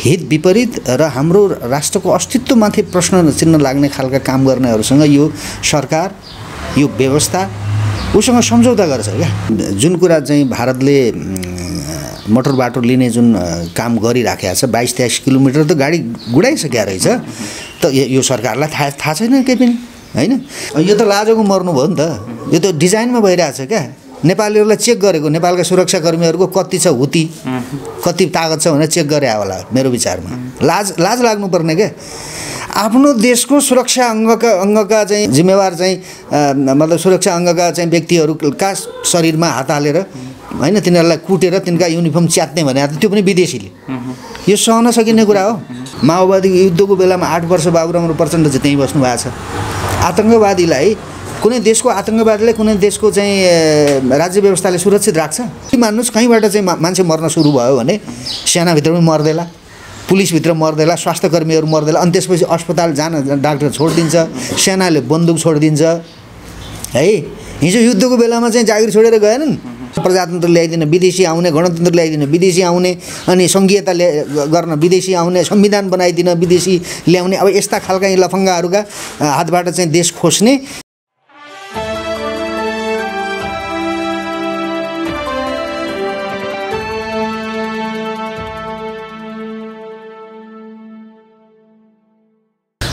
हित विपरीत र हाम्रो राष्ट्रको अस्तित्वमाथि प्रश्न चिन्ह लाग्ने खालका काम गर्नेहरूसँग यो सरकार यो व्यवस्था उसँग सम्झौता गर्छ क्या। जुन कुरा चाहिँ भारतले मोटर बाटो लिने जुन काम गरिराखेको छ 22-23 किलोमिटर त गाडी गुडाइसकेको रहेछ त यो सरकारलाई थाहा छैन केही पनि हैन। यो त लाजोको मर्नु भयो नि त। यो त डिजाइनमा भइरहेछ क्या। नेपालीहरूलाई चेक गरेको नेपालका सुरक्षाकर्मीहरूको कति छ हुती कति तागत छ भनेर चेक गरे होला मेरो विचारमा। लाज लाग्नुपर्ने क्या। आफ्नो देशको सुरक्षा अङ्गका चाहिँ जिम्मेवार चाहिँ मतलब सुरक्षा अङ्गका चाहिँ व्यक्तिहरूका शरीरमा हात हालेर हैन तिनीहरूलाई कुटेर तिनका युनिफर्म च्यात्ने भने त्यो पनि विदेशीले यो सहन सकिने कुरा हो। माओवादी युद्धको बेलामा 8 वर्ष बाबुराम प्रचण्ड चाहिँ त्यहीँ बस्नु भएको छ। आतङ्कवादीलाई कुनै देशको आतङ्कवादीलाई कुनै देशको चाहिँ राज्य व्यवस्थाले सुरक्षित राख्छ? मान्नुहोस् कहीँबाट चाहिँ मान्छे मर्न सुरु भयो भने सेनाभित्र पनि मर्देला, पुलिसभित्र मर्देला, स्वास्थ्यकर्मीहरू मर्देला, अनि त्यसपछि अस्पताल जान डाक्टर छोडिदिन्छ, सेनाले बन्दुक छोडिदिन्छ है। हिजो युद्धको बेलामा चाहिँ जागिर छोडेर गएनन्। प्रजातन्त्र ल्याइदिन विदेशी आउने, गणतन्त्र ल्याइदिन विदेशी आउने, अनि सङ्घीयता गर्न विदेशी आउने, संविधान बनाइदिन विदेशी ल्याउने। अब यस्ता खालका लफङ्गाहरूका हातबाट चाहिँ देश खोज्ने।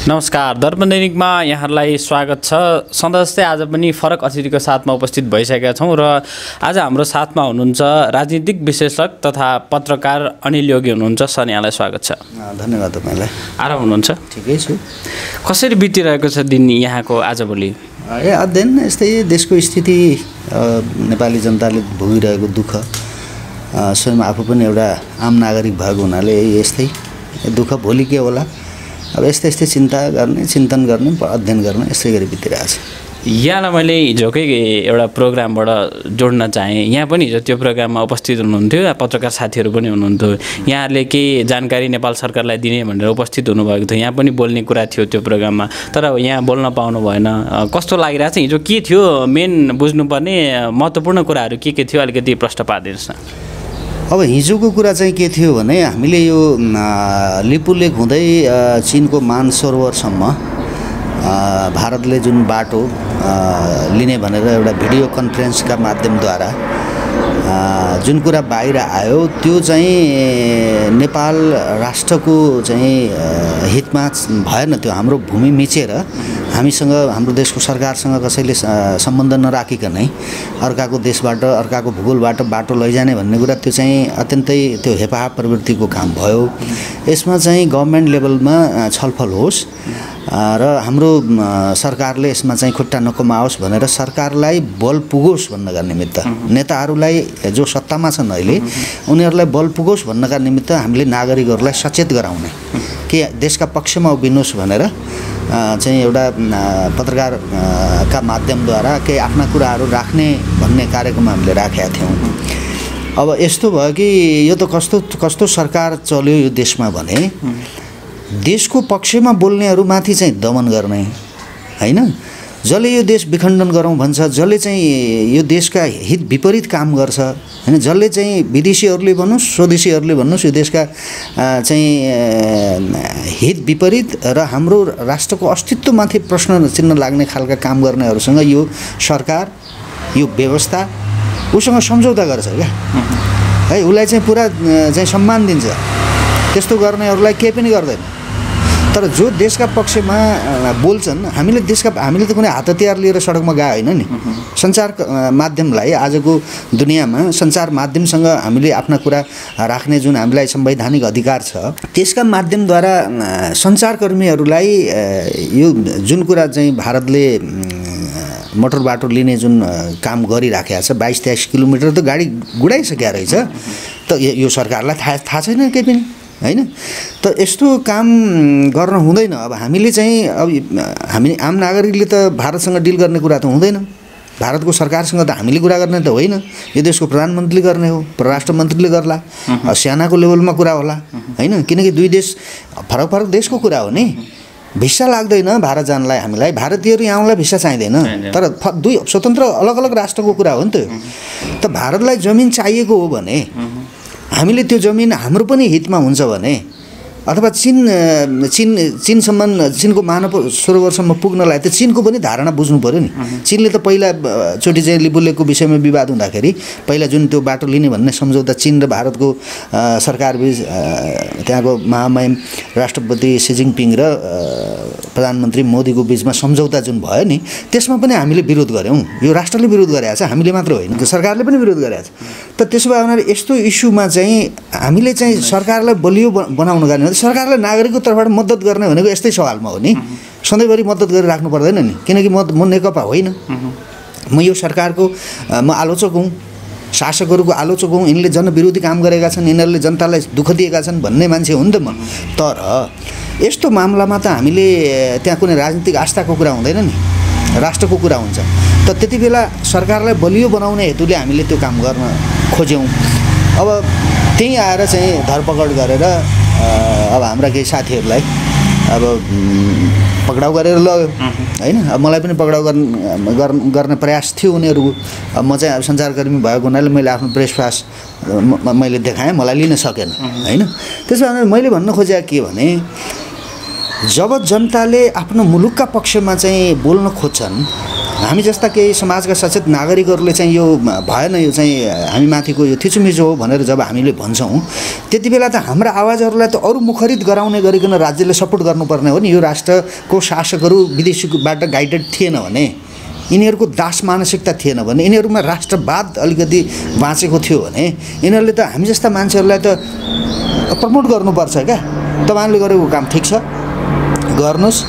नमस्कार, दर्पण दैनिकमा यहाँहरूलाई स्वागत छ। सधैँ जस्तै आज पनि फरक अतिथिको साथमा उपस्थित भइसकेका छौँ र आज हाम्रो साथमा हुनुहुन्छ राजनीतिक विश्लेषक तथा पत्रकार अनिल योगी हुनुहुन्छ। सर, यहाँलाई स्वागत छ। धन्यवाद तपाईँलाई। आराम हुनुहुन्छ? ठिकै छु। कसरी बितिरहेको छ दिन यहाँको आजभोलि? अध्ययन यस्तै देशको स्थिति, नेपाली जनताले भोगिरहेको दुःख, स्वयं आफू पनि एउटा आम नागरिक भएको हुनाले यस्तै दुःख भोलि के होला अब यस्तै चिन्ता गर्ने, चिन्तन गर्ने, अध्ययन गर्ने, यसै गरी बितिरहेको छ। यहाँलाई मैले हिजोकै एउटा प्रोग्रामबाट जोड्न चाहेँ। यहाँ पनि हिजो त्यो प्रोग्राममा उपस्थित हुनुहुन्थ्यो, पत्रकार साथीहरू पनि हुनुहुन्थ्यो। यहाँहरूले केही जानकारी नेपाल सरकारलाई दिने भनेर उपस्थित हुनुभएको थियो। यहाँ पनि बोल्ने कुरा थियो त्यो प्रोग्राममा, तर यहाँ बोल्न पाउनु भएन। कस्तो लागिरहेको छ? हिजो के थियो मेन बुझ्नुपर्ने महत्त्वपूर्ण कुराहरू के थियो? अलिकति प्रश्न पारिदिनुहोस् न। अब हिजोको कुरा चाहिँ के थियो भने हामीले यो लिपुलेक हुँदै चीनको मानसरोवरसम्म भारतले जुन बाटो लिने भनेर एउटा भिडियो कन्फरेन्सका माध्यमद्वारा जुन कुरा बाहिर आयो त्यो चाहिँ नेपाल राष्ट्रको चाहिँ हितमा भएन। त्यो हाम्रो भूमि मिचेर हामीसँग, हाम्रो देशको सरकारसँग कसैले सम्बन्ध नराखिकनै अर्काको देशबाट, अर्काको भूगोलबाट बाटो लैजाने भन्ने कुरा त्यो चाहिँ अत्यन्तै त्यो हेपाह प्रवृत्तिको काम भयो। यसमा चाहिँ गभर्नमेन्ट लेभलमा छलफल होस् र हाम्रो सरकारले यसमा चाहिँ खुट्टा नकमाओस् भनेर सरकारलाई बल पुगोस् भन्नका निमित्त, नेताहरूलाई जो सत्तामा छन् अहिले उनीहरूलाई बल पुगोस् भन्नका निमित्त हामीले नागरिकहरूलाई सचेत गराउने के देशका पक्षमा उभिनुहोस् भनेर चाहिँ एउटा पत्रकारका माध्यमद्वारा केही आफ्ना कुराहरू राख्ने भन्ने कार्यक्रम हामीले राखेका थियौँ। अब यस्तो भयो कि यो त कस्तो सरकार चल्यो यो देशमा भने देशको पक्षमा बोल्नेहरूमाथि चाहिँ दमन गर्ने हैन, जसले यो देश विखण्डन गरौँ भन्छ, जसले चाहिँ यो देशका हित विपरीत काम गर्छ हैन, जसले चाहिँ विदेशीहरूले भन्नुहोस् स्वदेशीहरूले भन्नुहोस् यो देशका चाहिँ हित विपरीत र हाम्रो राष्ट्रको अस्तित्वमाथि प्रश्न चिन्ह लाग्ने खालका काम गर्नेहरूसँग यो सरकार यो व्यवस्था उसँग सम्झौता गर्छ क्या है। उसलाई चाहिँ पुरा चाहिँ सम्मान दिन्छ। त्यस्तो गर्नेहरूलाई केही पनि गर्दैन। तर जो देशका पक्षमा बोल्छन्, हामीले त कुनै हात हतियार लिएर सडकमा गए होइन नि। सञ्चार माध्यमलाई आजको दुनियाँमा सञ्चार माध्यमसँग हामीले आफ्ना कुरा राख्ने जुन हामीलाई संवैधानिक अधिकार छ, त्यसका माध्यमद्वारा सञ्चारकर्मीहरूलाई यो जुन कुरा चाहिँ भारतले मोटर बाटो लिने जुन काम गरिराखेको छ 22-23 किलोमिटर त गाडी गुडाइसकेको रहेछ त यो सरकारलाई थाहा छैन केही पनि हैन। त यस्तो काम गर्न हुँदैन। अब हामीले चाहिँ अब हामी आम नागरिकले त भारतसँग डिल गर्ने कुरा त हुँदैन। भारतको सरकारसँग त हामीले कुरा गर्ने त होइन। यो देशको प्रधानमन्त्रीले गर्ने हो, परराष्ट्र मन्त्रीले गर्ला, सेनाको लेभलमा कुरा होला हैन, किनकि दुई देश फरक फरक देशको कुरा हो नि। भिसा लाग्दैन भारत जानलाई, हामीलाई भारतीयहरू यहाँलाई भिसा चाहिँदैन। तर दुई स्वतन्त्र अलग अलग राष्ट्रको कुरा हो नि त। त भारतलाई जमिन चाहिएको हो भने हामीले त्यो जमिन हाम्रो पनि हितमा हुन्छ भने अथवा चीनको मानव सरोवरसम्म पुग्नलाई त चीनको पनि धारणा बुझ्नु पऱ्यो नि। चीनले त पहिलाचोटि चाहिँ लिपुलेकको विषयमा विवाद हुँदाखेरि पहिला जुन त्यो बाटो लिने भन्ने सम्झौता चीन र भारतको सरकारबीच त्यहाँको महामहिम राष्ट्रपति सी जिनपिङ र प्रधानमन्त्री मोदीको बिचमा सम्झौता जुन भयो नि, त्यसमा पनि हामीले विरोध गऱ्यौँ। यो राष्ट्रले विरोध गरेको छ, हामीले मात्र होइन, सरकारले पनि विरोध गरेको छ। त त्यसो भए हुनाले यस्तो इस्युमा चाहिँ हामीले चाहिँ सरकारलाई बलियो बनाउनु गर्ने, सरकारलाई नागरिकको तर्फबाट मद्दत गर्ने भनेको यस्तै सवालमा हो नि। सधैँभरि मद्दत गरिराख्नु पर्दैन नि, किनकि म नेकपा होइन, म यो सरकारको म आलोचक हुँ, शासकहरूको आलोचक हुँ। यिनले जनविरोधी काम गरेका छन्, यिनीहरूले जनतालाई दुःख दिएका छन् भन्ने मान्छे हो नि त म। तर यस्तो मामलामा त हामीले त्यहाँ कुनै राजनीतिक आस्थाको कुरा हुँदैन नि, राष्ट्रको कुरा हुन्छ। त त्यति बेला सरकारलाई बलियो बनाउने हेतुले हामीले त्यो काम गर्न खोज्यौँ। अब त्यहीँ आएर चाहिँ धरपकड गरेर अब हाम्रा केही साथीहरूलाई अब पक्राउ गरेर लग्यो होइन। अब मलाई पनि पक्राउ गर्ने प्रयास थियो उनीहरूको। अब म चाहिँ अब सञ्चारकर्मी भएको हुनाले मैले आफ्नो प्रेस पास मैले देखाएँ, मलाई लिन सकेन होइन। त्यसो भने मैले भन्न खोजेको के भने, जब जनताले आफ्नो मुलुकका पक्षमा चाहिँ बोल्न खोज्छन्, हामी जस्ता केही समाजका सचेत नागरिकहरूले चाहिँ यो भएन, यो चाहिँ हामी माथिको यो थिचोमिचो हो भनेर जब हामीले भन्छौँ, त्यति बेला त हाम्रा आवाजहरूलाई त अरू मुखरित गराउने गरिकन राज्यले सपोर्ट गर्नुपर्ने हो नि। यो राष्ट्रको शासकहरू विदेशीबाट गाइडेड थिएन भने, यिनीहरूको दास मानसिकता थिएन भने, यिनीहरूमा राष्ट्रवाद अलिकति बाँचेको थियो भने, यिनीहरूले त हामी जस्ता मान्छेहरूलाई त प्रमोट गर्नुपर्छ क्या। तपाईँहरूले गरेको काम ठिक छ, गर्नुहोस्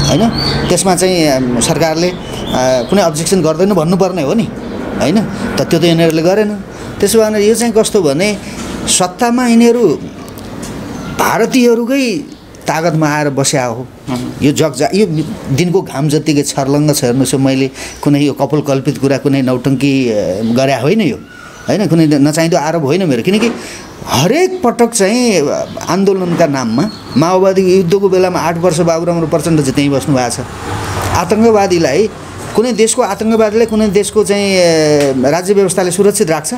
होइन। त्यसमा चाहिँ सरकारले कुनै अब्जेक्सन गर्दैन भन्नुपर्ने हो नि होइन। त त्यो त यिनीहरूले गरेन। त्यसो भए यो चाहिँ कस्तो भने, सत्तामा यिनीहरू भारतीयहरूकै तागतमा आएर बस्या हो। यो यो दिनको घाम जतिकै छर्लङ्ग छ हेर्नुहोस्। मैले कुनै यो कपोलकल्पित कुरा, कुनै नौटङ्की गरे होइन यो होइन, कुनै नचाहिँदो आरोप होइन मेरो। किनकि हरेक पटक चाहिँ आन्दोलनका नाममा माओवादी युद्धको बेलामा 8 वर्ष बाबुराम प्रचण्ड चाहिँ त्यहीँ बस्नु भएको छ। आतङ्कवादीलाई, कुनै देशको आतङ्कवादीलाई कुनै देशको चाहिँ राज्य व्यवस्थाले सुरक्षित राख्छ?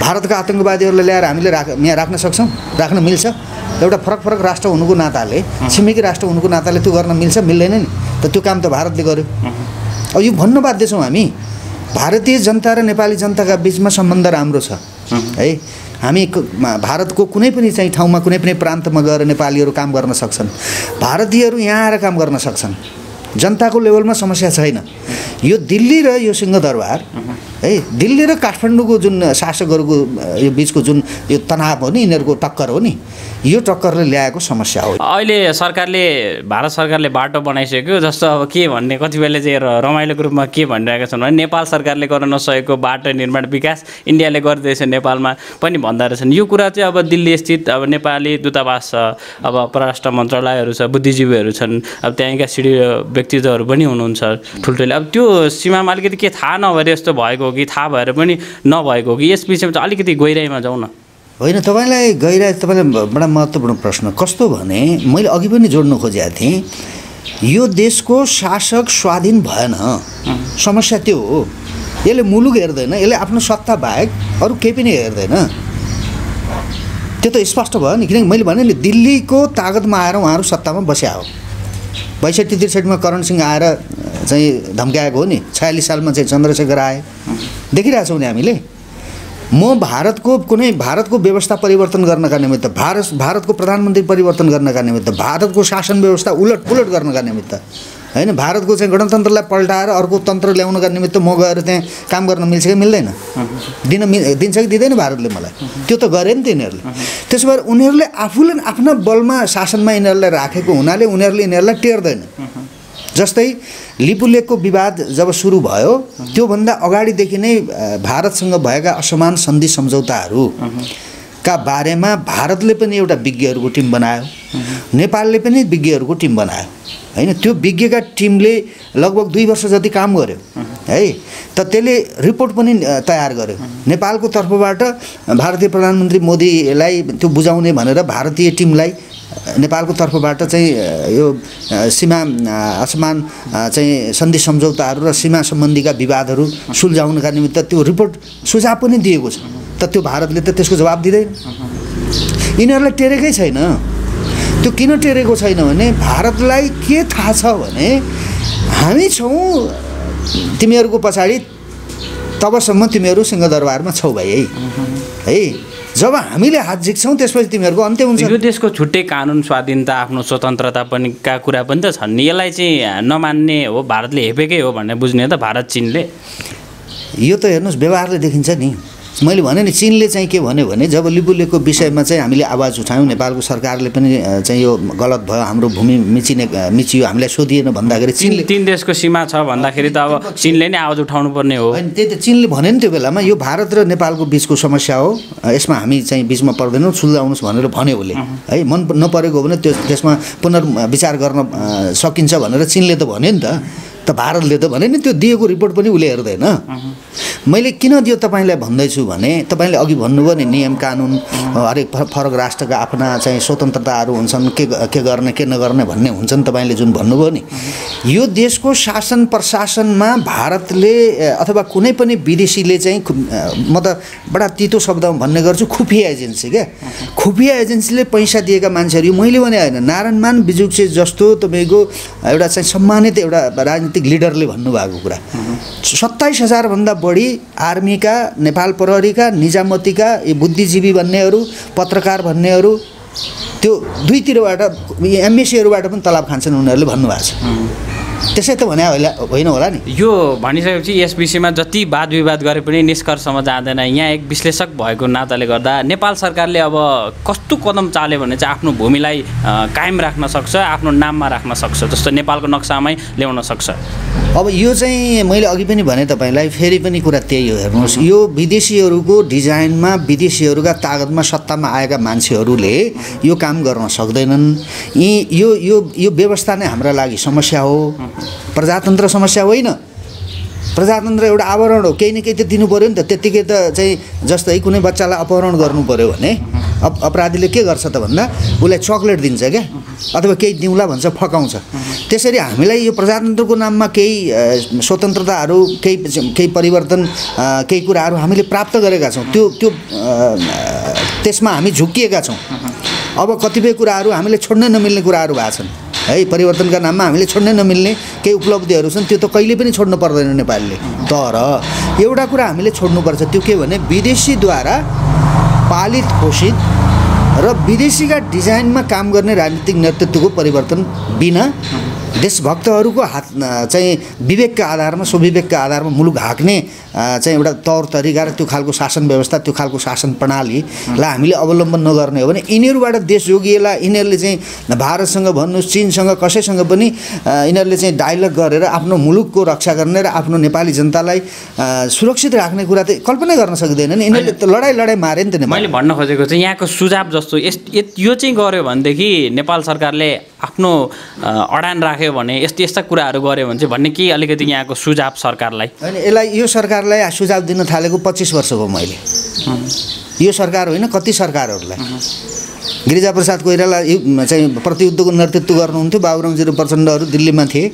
भारतका आतङ्कवादीहरूलाई ल्याएर हामीले यहाँ राख्न सक्छौँ? राख्न मिल्छ? एउटा फरक राष्ट्र हुनुको नाताले, छिमेकी राष्ट्र हुनुको नाताले त्यो गर्न मिल्छ? मिल्दैन नि। त त्यो काम त भारतले गर्यो। अब यो भन्न बाध्य छौँ हामी, भारतीय जनता र नेपाली जनताका बिचमा सम्बन्ध राम्रो छ है। हामी भारतको कुनै पनि चाहिँ ठाउँमा, कुनै पनि प्रान्तमा गएर नेपालीहरू काम गर्न सक्छन्, भारतीयहरू यहाँ आएर काम गर्न सक्छन्। जनताको लेभलमा समस्या छैन। यो दिल्ली र यो सिंहदरबार है, दिल्ली र काठमाडौँको जुन शासकहरूको यो बिचको जुन यो तनाव हो नि, यिनीहरूको टक्कर हो नि, यो टक्करले ल्याएको समस्या हो। अहिले सरकारले, भारत सरकारले बाटो बनाइसक्यो। जस्तो अब के भन्ने, कति बेला चाहिँ रमाइलोको रूपमा के भनिरहेका छन् भने, नेपाल सरकारले गर्न नसकेको बाटो निर्माण विकास इन्डियाले गर्दैछ नेपालमा पनि भन्दा रहेछन्। यो कुरा चाहिँ अब दिल्ली स्थित अब नेपाली दूतावास छ, अब परराष्ट्र मन्त्रालयहरू छ, बुद्धिजीवीहरू छन्, अब त्यहाँका सिडी व्यक्तित्वहरू पनि हुनुहुन्छ ठुल्ठुलो। अब त्यो सीमामा अलिकति के थाहा नभएर यस्तो भएको हो कि थाहा भएर पनि नभएको हो कि, यस विषयमा चाहिँ अलिकति गहिराइमा जाउँ न। होइन, तपाईँलाई बडा महत्त्वपूर्ण प्रश्न। कस्तो भने, मैले अघि पनि जोड्न खोजेको थिएँ, यो देशको शासक स्वाधीन भएन, समस्या त्यो हो। यसले मुलुक हेर्दैन, यसले आफ्नो सत्ता बाहेक अरू केही पनि हेर्दैन। त्यो त स्पष्ट भयो नि। किनकि मैले भने नि, दिल्लीको तागतमा आएर उहाँहरू सत्तामा बस्या हो। 62-63 करण सिंह आएर चाहिँ धम्क्याएको हो नि। 46 सालमा चाहिँ चन्द्रशेखर आए, देखिरहेछौँ नि हामीले। म भारतको व्यवस्था परिवर्तन गर्नका निमित्त, भारतको प्रधानमन्त्री परिवर्तन गर्नका निमित्त, भारतको शासन व्यवस्था उलट गर्नका निमित्त होइन, भारतको चाहिँ गणतन्त्रलाई पल्टाएर अर्को तन्त्र ल्याउनका निमित्त म गएर त्यहाँ काम गर्न मिल्छ कि मिल्दैन? दिन्छ कि दिँदैन भारतले मलाई? त्यो त गरे नि त यिनीहरूले। त्यसो भएर उनीहरूले आफूले आफ्ना बलमा शासनमा यिनीहरूलाई राखेको हुनाले यिनीहरूलाई टेर्दैन। जस्तै लिपुलेकको विवाद जब सुरु भयो, त्योभन्दा अगाडिदेखि नै भारतसँग भएका असमान सन्धि सम्झौताहरूका बारेमा भारतले पनि एउटा विज्ञहरूको टिम बनायो, नेपालले पनि विज्ञहरूको टिम बनायो होइन। त्यो विज्ञका टिमले लगभग 2 वर्ष जति काम गर्यो है। त त्यसले रिपोर्ट पनि तयार गर्यो। नेपालको तर्फबाट भारतीय प्रधानमन्त्री मोदीलाई त्यो बुझाउने भनेर भारतीय टिमलाई नेपालको तर्फबाट चाहिँ यो सीमा असमान चाहिँ सन्धि सम्झौताहरू र सीमा सम्बन्धीका विवादहरू सुल्झाउनका निमित्त त्यो रिपोर्ट सुझाव पनि दिएको छ। त त्यो भारतले त त्यसको जवाब दिँदैन। यिनीहरूलाई टेरेकै छैन। त्यो किन टेरेको छैन भने भारतलाई के थाहा छ भने हामी छौँ तिमीहरूको पछाडि, तबसम्म तिमीहरू सिंहदरबारमा छौ भाइ है। जब हामीले हात झिक्छौँ त्यसपछि तिमीहरूको अन्त्य हुन्छ। यो देशको छुट्टै कानुन, स्वाधीनता, आफ्नो स्वतन्त्रता पनि का कुरा पनि त छन् नि। यसलाई चाहिँ नमान्ने हो, भारतले हेपेकै हो भन्ने बुझ्ने हो त भारत चीनले। यो त हेर्नुहोस् व्यवहारले देखिन्छ नि। मैले भने नि चीनले चाहिँ के भन्यो भने जब लिपुलेखको विषयमा चाहिँ हामीले आवाज उठायौँ, नेपालको सरकारले पनि चाहिँ यो गलत भयो, हाम्रो भूमि मिचियो, हामीलाई सोधिएन भन्दाखेरि चीनले 3 देशको सीमा छ भन्दाखेरि त अब चीनले नै आवाज उठाउनु पर्ने हो। होइन, त्यही त चीनले भन्यो नि त्यो बेलामा, यो भारत र नेपालको बिचको समस्या हो, यसमा हामी चाहिँ बिचमा पर्दैनौँ, सुल्झाउनुहोस् भनेर भन्यो उसले है। मन नपरेको हो भने त्यसमा पुनर्विचार गर्न सकिन्छ भनेर चीनले त भन्यो नि त भारतले त भने नि त्यो दिएको रिपोर्ट पनि उसले हेर्दैन। मैले किन दियो तपाईँलाई भन्दैछु भने तपाईँले अघि भन्नुभयो नि नियम कानुन, हरेक फरक राष्ट्रका आफ्ना चाहिँ स्वतन्त्रताहरू हुन्छन्, के गर्ने के नगर्ने भन्ने हुन्छन्। तपाईँले जुन भन्नुभयो नि, यो देशको शासन प्रशासनमा भारतले अथवा कुनै पनि विदेशीले चाहिँ म त बडा तितो शब्दमा भन्ने गर्छु, खुफिया एजेन्सी क्या, खुफिया एजेन्सीले पैसा दिएका मान्छेहरू, मैले भने होइन, नारायणमान बिजुक्से जस्तो तपाईँको एउटा चाहिँ सम्मानित एउटा राजनीतिक लिडरले भन्नुभएको कुरा, 27,000 भन्दा बढी आर्मीका, नेपाल प्रहरीका, निजामतीका, यो बुद्धिजीवी भन्नेहरू, पत्रकार भन्नेहरू, त्यो दुईतिरबाट एमएसीहरूबाट पनि तलब खान्छन् उनीहरूले भन्नुभएको छ। त्यसै त भने होइन होला नि। यो भनिसकेपछि यस विषयमा जति वाद विवाद गरे पनि निष्कर्षमा जाँदैन। यहाँ एक विश्लेषक भएको नाताले गर्दा नेपाल सरकारले अब कस्तो कदम चाल्यो भने चाहिँ आफ्नो भूमिलाई कायम राख्न सक्छ, आफ्नो नाममा राख्न सक्छ, जस्तो नेपालको नक्सामै ल्याउन सक्छ। अब यो चाहिँ मैले अघि पनि भने तपाईँलाई, फेरि पनि कुरा त्यही हो। हेर्नुहोस्, यो विदेशीहरूको डिजाइनमा, विदेशीहरूका तागतमा सत्तामा आएका मान्छेहरूले यो काम गर्न सक्दैनन्। यो व्यवस्था नै हाम्रा लागि समस्या हो। प्रजातन्त्र समस्या होइन, प्रजातन्त्र एउटा आवरण हो, केही न केही त दिनु पऱ्यो नि त। त्यत्तिकै त चाहिँ जस्तै कुनै बच्चालाई अपहरण गर्नु पऱ्यो भने अपराधीले के गर्छ त भन्दा उसलाई चक्लेट दिन्छ क्या, अथवा केही दिउँला भन्छ, फकाउँछ। त्यसरी हामीलाई यो प्रजातन्त्रको नाममा केही स्वतन्त्रताहरू, केही परिवर्तन, केही कुराहरू हामीले प्राप्त गरेका छौँ, त्यो त्यसमा हामी झुक्किएका छौँ। अब कतिपय कुराहरू हामीले छोड्नै नमिल्ने कुराहरू भएको छन् है। परिवर्तनका नाममा हामीले छोड्नै नमिल्ने केही उपलब्धिहरू छन्, त्यो त कहिले पनि छोड्नु पर्दैन नेपालले। तर एउटा कुरा हामीले छोड्नुपर्छ, त्यो के भने विदेशीद्वारा पालित पोषित र विदेशीका डिजाइनमा काम गर्ने राजनीतिक नेतृत्वको परिवर्तन बिना देशभक्तहरूको हात चाहिँ विवेकका आधारमा, स्वविवेकका आधारमा मुलुक हाँक्ने चाहिँ एउटा तौर तरिका र त्यो खालको शासन व्यवस्था, त्यो खालको शासन प्रणालीलाई हामीले अवलम्बन नगर्ने हो भने यिनीहरूबाट देश जोगिएला। यिनीहरूले चाहिँ भारतसँग भन्नुहोस्, चीनसँग, कसैसँग पनि यिनीहरूले चाहिँ डायलग गरेर आफ्नो मुलुकको रक्षा गर्ने र आफ्नो नेपाली जनतालाई सुरक्षित राख्ने कुरा त कल्पना गर्न सक्दैनन्। यिनीहरूले त लडाइँ मारे नि त। मैले भन्न खोजेको चाहिँ यहाँको सुझाव जस्तो यो चाहिँ गर्यो भनेदेखि नेपाल सरकारले आफ्नो अडान राख्यो भने, यस्ता कुराहरू गर्यो भने चाहिँ भन्ने के अलिकति यहाँको सुझाव सरकारलाई? होइन, यसलाई यो सरकारलाई सुझाव दिन थालेको 25 वर्ष भयो मैले। यो सरकार होइन, कति सरकारहरूलाई। गिरिजाप्रसाद कोइराला चाहिँ प्रतियुद्धको नेतृत्व गर्नुहुन्थ्यो, बाबुरामजी प्रचण्डहरू दिल्लीमा थिए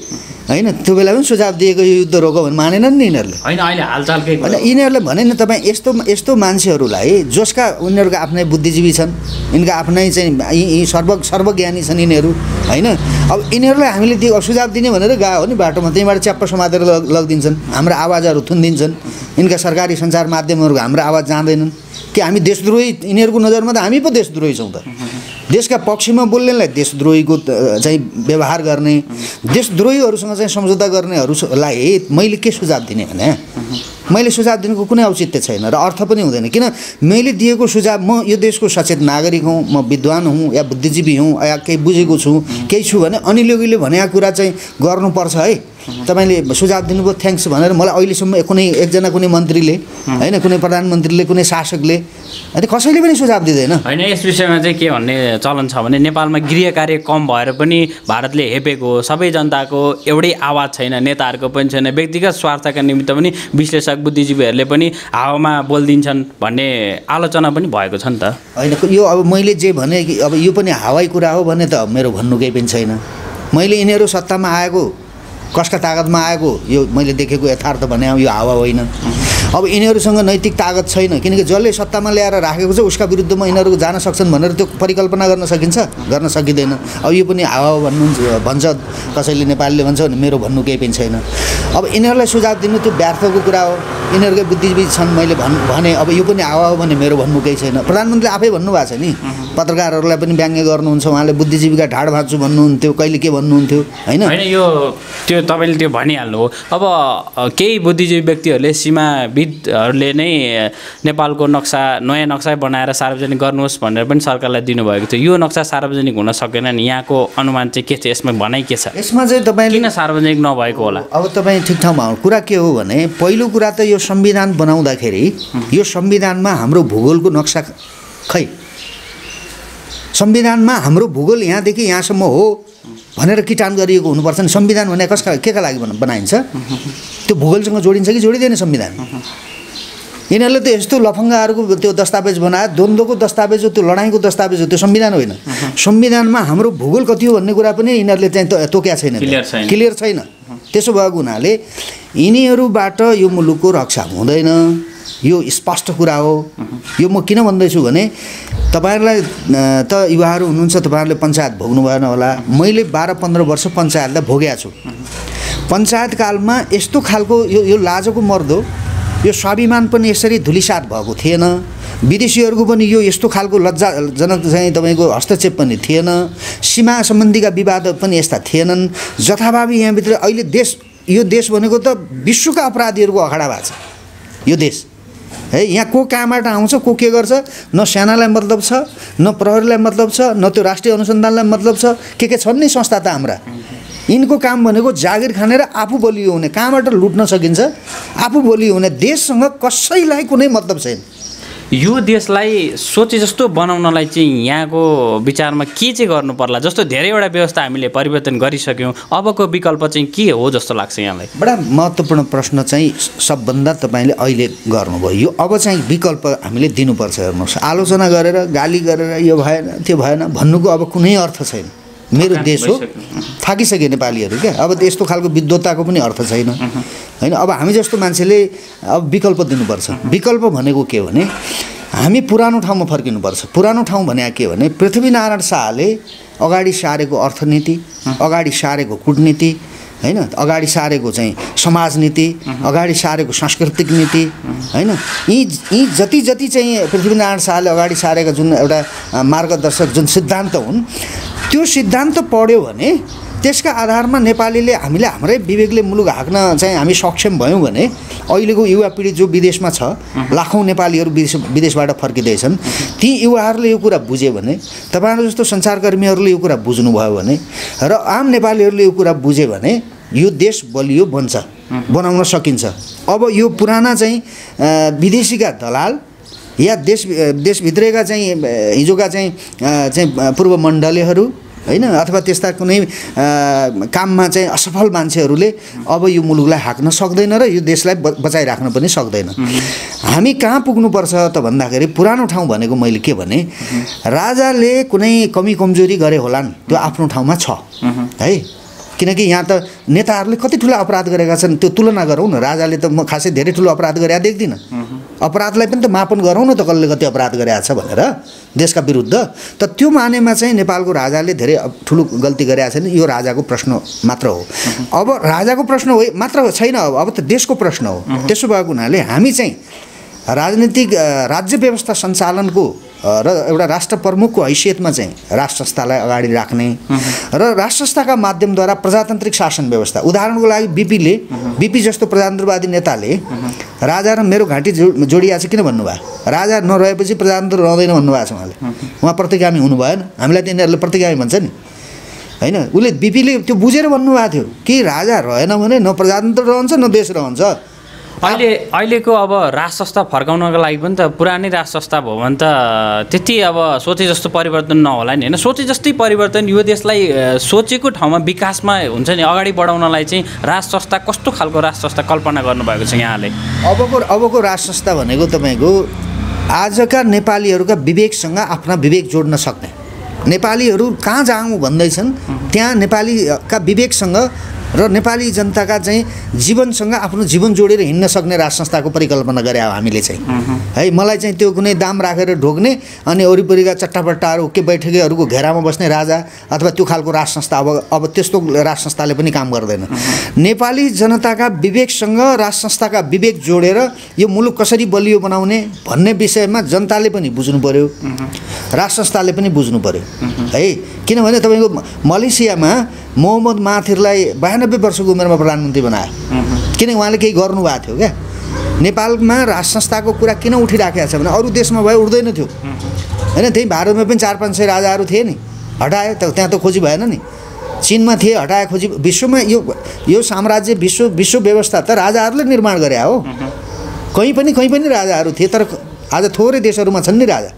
होइन। त्यो बेला पनि सुझाव दिएको यो युद्ध रोको भने मानेनन् नि यिनीहरूले। होइन, अहिले हालचालकै होइन, यिनीहरूले भने नि तपाईँ यस्तो मान्छेहरूलाई जसका उनीहरूको आफ्नै बुद्धिजीवी छन्, यिनका आफ्नै चाहिँ यी सर्वज्ञानी छन् यिनीहरू होइन। अब यिनीहरूलाई हामीले सुझाव दिने भनेर गयो हो नि बाटोमा, त्यहीँबाट च्याप्प समातेर लगिदिन्छन्, हाम्रो आवाजहरू थुनिदिन्छन्। यिनका सरकारी सञ्चार माध्यमहरूको हाम्रो आवाज जाँदैनन् कि हामी देशद्रोही, यिनीहरूको नजरमा त हामी पो देशद्रोही छौँ त। देशका पक्षमा बोल्नेलाई देशद्रोहीको चाहिँ व्यवहार गर्ने, देशद्रोहीहरूसँग चाहिँ सम्झौता गर्नेहरूलाई मैले के सुझाव दिने भने मैले सुझाव दिनुको कुनै औचित्य छैन र अर्थ पनि हुँदैन। किन मैले दिएको सुझाव, म यो देशको सचेत नागरिक हुँ, म विद्वान हुँ या बुद्धिजीवी हुँ या केही बुझेको छु, केही छु भने अनिल योगीले भनेको कुरा चाहिँ गर्नुपर्छ है। तपाईँले सुझाव दिनुभयो, थ्याङ्क्स भनेर मलाई अहिलेसम्म कुनै एकजना कुनै मन्त्रीले होइन, कुनै प्रधानमन्त्रीले, कुनै शासकले अनि कसैले पनि सुझाव दिँदैन। होइन, यस विषयमा चाहिँ के भन्ने चलन छ भने नेपालमा गृह कार्य कम भएर पनि भारतले हेपेको, सबै जनताको एउटै आवाज छैन, नेताहरूको पनि छैन, व्यक्तिगत स्वार्थका निमित्त पनि विश्लेषक बुद्धिजीवीहरूले पनि हावामा बोलिदिन्छन् भन्ने आलोचना पनि भएको छ नि त। होइन, यो अब मैले जे भने कि अब यो पनि हावाई कुरा हो भने त मेरो भन्नु केही पनि छैन। मैले यिनीहरू सत्तामा आएको कसका तागतमा आएको यो मैले देखेको यथार्थ भने यो हावा होइन। अब यिनीहरूसँग नैतिक तागत छैन, किनकि जसले सत्तामा ल्याएर राखेको छ उसका विरुद्धमा यिनीहरू जान सक्छन् भनेर त्यो परिकल्पना गर्न सकिन्छ? गर्न सकिँदैन। अब यो पनि हावा भन्छ कसैले, नेपालीले भन्छ भने मेरो भन्नु केही पनि छैन। अब यिनीहरूलाई सुझाव दिनु त्यो व्यर्थको कुरा हो। यिनीहरूकै बुद्धिजीवी छन्, मैले भने अब यो पनि हावा हो भने मेरो भन्नु केही छैन। प्रधानमन्त्रीले आफै भन्नुभएको छ नि, पत्रकारहरूलाई पनि व्यङ्ग्य गर्नुहुन्छ, उहाँले बुद्धिजीवीका ढाड भाँच्छु भन्नुहुन्थ्यो, कहिले के भन्नुहुन्थ्यो होइन? यो त्यो तपाईँले त्यो भनिहाल्नु हो। अब केही बुद्धिजीवी व्यक्तिहरूले सीमाविदहरूले नै नेपालको नयाँ नक्सा बनाएर सार्वजनिक गर्नुहोस् भनेर पनि सरकारलाई दिनुभएको थियो। यो नक्सा सार्वजनिक हुन सकेन नि, यहाँको अनुमान चाहिँ के छ, यसमा भनाइ के छ? यसमा चाहिँ तपाईँले किन सार्वजनिक नभएको होला? अब तपाईँ ठिक ठाउँमा कुरा के हो भने, पहिलो कुरा त यो संविधान बनाउँदाखेरि यो संविधानमा हाम्रो भूगोलको नक्सा खै, संविधानमा हाम्रो भूगोल यहाँदेखि यहाँसम्म हो भनेर किटान गरिएको हुनुपर्छ नि। संविधान भने केका लागि बनाइन्छ? त्यो भूगोलसँग जोडिन्छ कि जोडिँदैन संविधान? यिनीहरूले त यस्तो लफङ्गाहरूको त्यो दस्तावेज बनायो, द्वन्द्वको दस्तावेज हो, त्यो लडाइँको दस्तावेज हो, त्यो संविधान होइन। संविधानमा हाम्रो भूगोल कति हो भन्ने कुरा पनि यिनीहरूले चाहिँ तोक्या छैन, क्लियर छैन। त्यसो भएको हुनाले यिनीहरूबाट यो मुलुकको रक्षा हुँदैन, यो स्पष्ट कुरा हो। यो म किन भन्दैछु भने, तपाईँहरूलाई त युवाहरू हुनुहुन्छ, तपाईँहरूले पञ्चायत भोग्नु भएन होला। मैले 12-15 वर्ष पञ्चायतलाई भोगेको छु। पञ्चायत कालमा यस्तो खालको यो लाजको मर्दो, यो स्वाभिमान पनि यसरी धुलिसात भएको थिएन। विदेशीहरूको पनि यो यस्तो खालको लज्जाजनक चाहिँ तपाईँको हस्तक्षेप पनि थिएन। सीमा सम्बन्धीका विवाद पनि यस्ता थिएनन्। जथाभावी यहाँभित्र अहिले यो देश भनेको त विश्वका अपराधीहरूको अखाडा भएको छ यो देश है। यहाँ को कहाँबाट आउँछ, को के गर्छ, न सेनालाई मतलब छ, न प्रहरीलाई मतलब छ, न त्यो राष्ट्रिय अनुसन्धानलाई मतलब छ। के छन् नि संस्था त हाम्रा। यिनको काम भनेको जागिर खाने र आफू बलियो हुने, कहाँबाट लुट्न सकिन्छ आफू बलियो हुने। देशसँग कसैलाई कुनै मतलब छैन। यो देशलाई सोचे जस्तो बनाउनलाई चाहिँ यहाँको विचारमा के चाहिँ गर्नु पर्ला? जस्तो धेरैवटा व्यवस्था हामीले परिवर्तन गरिसक्यौँ, अबको विकल्प चाहिँ के हो जस्तो लाग्छ यहाँलाई? बडा महत्त्वपूर्ण प्रश्न चाहिँ सबभन्दा तपाईँले अहिले गर्नुभयो। यो अब चाहिँ विकल्प हामीले दिनुपर्छ। हेर्नुहोस्, आलोचना गरेर गाली गरेर यो भएन त्यो भएन भन्नुको अब कुनै अर्थ छैन। मेरो देश हो, थाकिसके नेपालीहरू क्या। अब यस्तो खालको विद्वत्ताको पनि अर्थ छैन होइन। अब हामी जस्तो मान्छेले अब विकल्प दिनुपर्छ। विकल्प भनेको के भने, हामी पुरानो ठाउँमा फर्किनुपर्छ। पुरानो ठाउँ भने के भने, पृथ्वीनारायण शाहले अगाडि सारेको अर्थनीति, अगाडि सारेको कूटनीति होइन, अगाडि सारेको चाहिँ समाजनीति, अगाडि सारेको सांस्कृतिक नीति होइन, यी जति चाहिँ पृथ्वीनारायण शाहले अगाडि सारेका जुन एउटा मार्गदर्शक जुन सिद्धान्त हुन्, त्यो सिद्धान्त पढ्यो भने त्यसका आधारमा नेपालीले हामीले हाम्रै विवेकले मुलुक हाँक्न चाहिँ हामी सक्षम भयौँ भने अहिलेको युवा पिँढी जो विदेशमा छ, लाखौँ नेपालीहरू विदेशबाट फर्किँदैछन्, ती युवाहरूले यो कुरा बुझ्यो भने, तपाईँहरू जस्तो सञ्चारकर्मीहरूले यो कुरा बुझ्नुभयो भने र आम नेपालीहरूले यो कुरा बुझ्यो भने यो देश बलियो बन्छ, बनाउन सकिन्छ। अब यो पुराना चाहिँ विदेशीका दलाल या देशभित्रका चाहिँ हिजोका चाहिँ पूर्व मण्डलीहरू होइन, अथवा त्यस्ता कुनै काममा चाहिँ असफल मान्छेहरूले अब यो मुलुकलाई हाँक्न सक्दैन र यो देशलाई बचाइराख्न पनि सक्दैन। हामी कहाँ पुग्नुपर्छ त भन्दाखेरि, पुरानो ठाउँ भनेको मैले के भने, राजाले कुनै कमी कमजोरी गरे होलान्, त्यो आफ्नो ठाउँमा छ है। किनकि यहाँ त नेताहरूले कति ठुला अपराध गरेका छन्, त्यो तुलना गरौँ न। राजाले त म खासै धेरै ठुलो अपराध गरेका देख्दिनँ। अपराधलाई पनि त मापन गरौँ न त, कसले कति अपराध गरेका छ भनेर देशका विरुद्ध। त त्यो मानेमा चाहिँ नेपालको राजाले धेरै ठुलो गल्ती गरेका छैन, यो राजाको प्रश्न मात्र हो। अब राजाको प्रश्न हो मात्र छैन, अब त देशको प्रश्न हो। त्यसो भएको हुनाले हामी चाहिँ राजनीतिक राज्य व्यवस्था सञ्चालनको र एउटा राष्ट्र प्रमुखको हैसियतमा चाहिँ राष्ट्र संस्थालाई अगाडि राख्ने र राष्ट्र संस्थाका माध्यमद्वारा प्रजातान्त्रिक शासन व्यवस्था, उदाहरणको लागि बीपी जस्तो प्रजातन्त्रवादी नेताले राजा र मेरो घाँटी जोडिया छ किन भन्नुभयो? राजा नरहेपछि प्रजातन्त्र रहँदैन भन्नुभएको छ उहाँले। उहाँ प्रतिगामी हुनु भएन, हामीलाई त यिनीहरूले प्रतिगामी भन्छ नि होइन। उसले बीपीले त्यो बुझेर भन्नुभएको थियो कि राजा रहेन भने न प्रजातन्त्र रहन्छ न देश रहन्छ। अहिलेको अब राज संस्था फर्काउनको लागि पनि त पुरानै राज संस्था भयो भने त त्यति अब सोचे जस्तो परिवर्तन नहोला नि होइन। सोचे जस्तै परिवर्तन यो देशलाई सोचेको ठाउँमा विकासमा हुन्छ नि, अगाडि बढाउनलाई चाहिँ राज संस्था कस्तो खालको राज संस्था कल्पना गर्नुभएको छ यहाँले? अबको राज संस्था भनेको तपाईँको आजका नेपालीहरूका विवेकसँग आफ्ना विवेक जोड्न सक्ने, नेपालीहरू कहाँ जाउँ भन्दैछन् त्यहाँ नेपालीका विवेकसँग र नेपाली जनताका चाहिँ जीवनसँग आफ्नो जीवन जोडेर हिँड्न सक्ने राज संस्थाको परिकल्पना गरे हो हामीले चाहिँ है। मलाई चाहिँ त्यो कुनै दाम राखेर ढोग्ने अनि वरिपरिका चट्टापट्टाहरू के बैठकीहरूको घेरामा बस्ने राजा अथवा त्यो खालको राज संस्था अब त्यस्तो राज संस्थाले पनि काम गर्दैन। नेपाली जनताका विवेकसँग राज संस्थाका विवेक जोडेर यो मुलुक कसरी बलियो बनाउने भन्ने विषयमा जनताले पनि बुझ्नु पर्यो, राज संस्थाले पनि बुझ्नु पर्यो है। किनभने तपाईँको मलेसियामा मोहम्मद माथिरलाई 92 वर्षको उमेरमा प्रधानमन्त्री बनायो, किनकि उहाँले केही गर्नुभएको थियो क्या। नेपालमा राज संस्थाको कुरा किन उठिराखेको छ भने अरू देशमा भए उठ्दैन थियो होइन। त्यही भारतमा पनि 400-500 राजाहरू थिए नि, हटायो त, त्यहाँ त खोजी भएन नि। चीनमा थिए, हटाए, खोजी। विश्वमा यो साम्राज्य विश्व व्यवस्था त राजाहरूले निर्माण गरे हो। कहीँ पनि राजाहरू थिए, तर आज थोरै देशहरूमा छन् नि राजा।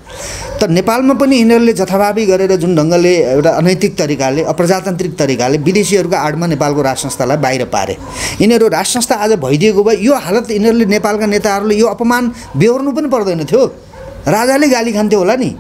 तर नेपालमा पनि यिनीहरूले जथाभावी गरेर जुन ढङ्गले एउटा अनैतिक तरिकाले अप्रजातान्त्रिक तरिकाले विदेशीहरूको आडमा नेपालको राज संस्थालाई बाहिर पारे। यिनीहरू राज संस्था आज भइदिएको भए यो हालत यिनीहरूले नेपालका नेताहरूले यो अपमान बेहोर्नु पनि पर्दैन थियो। राजाले गाली खान्थ्यो होला नि।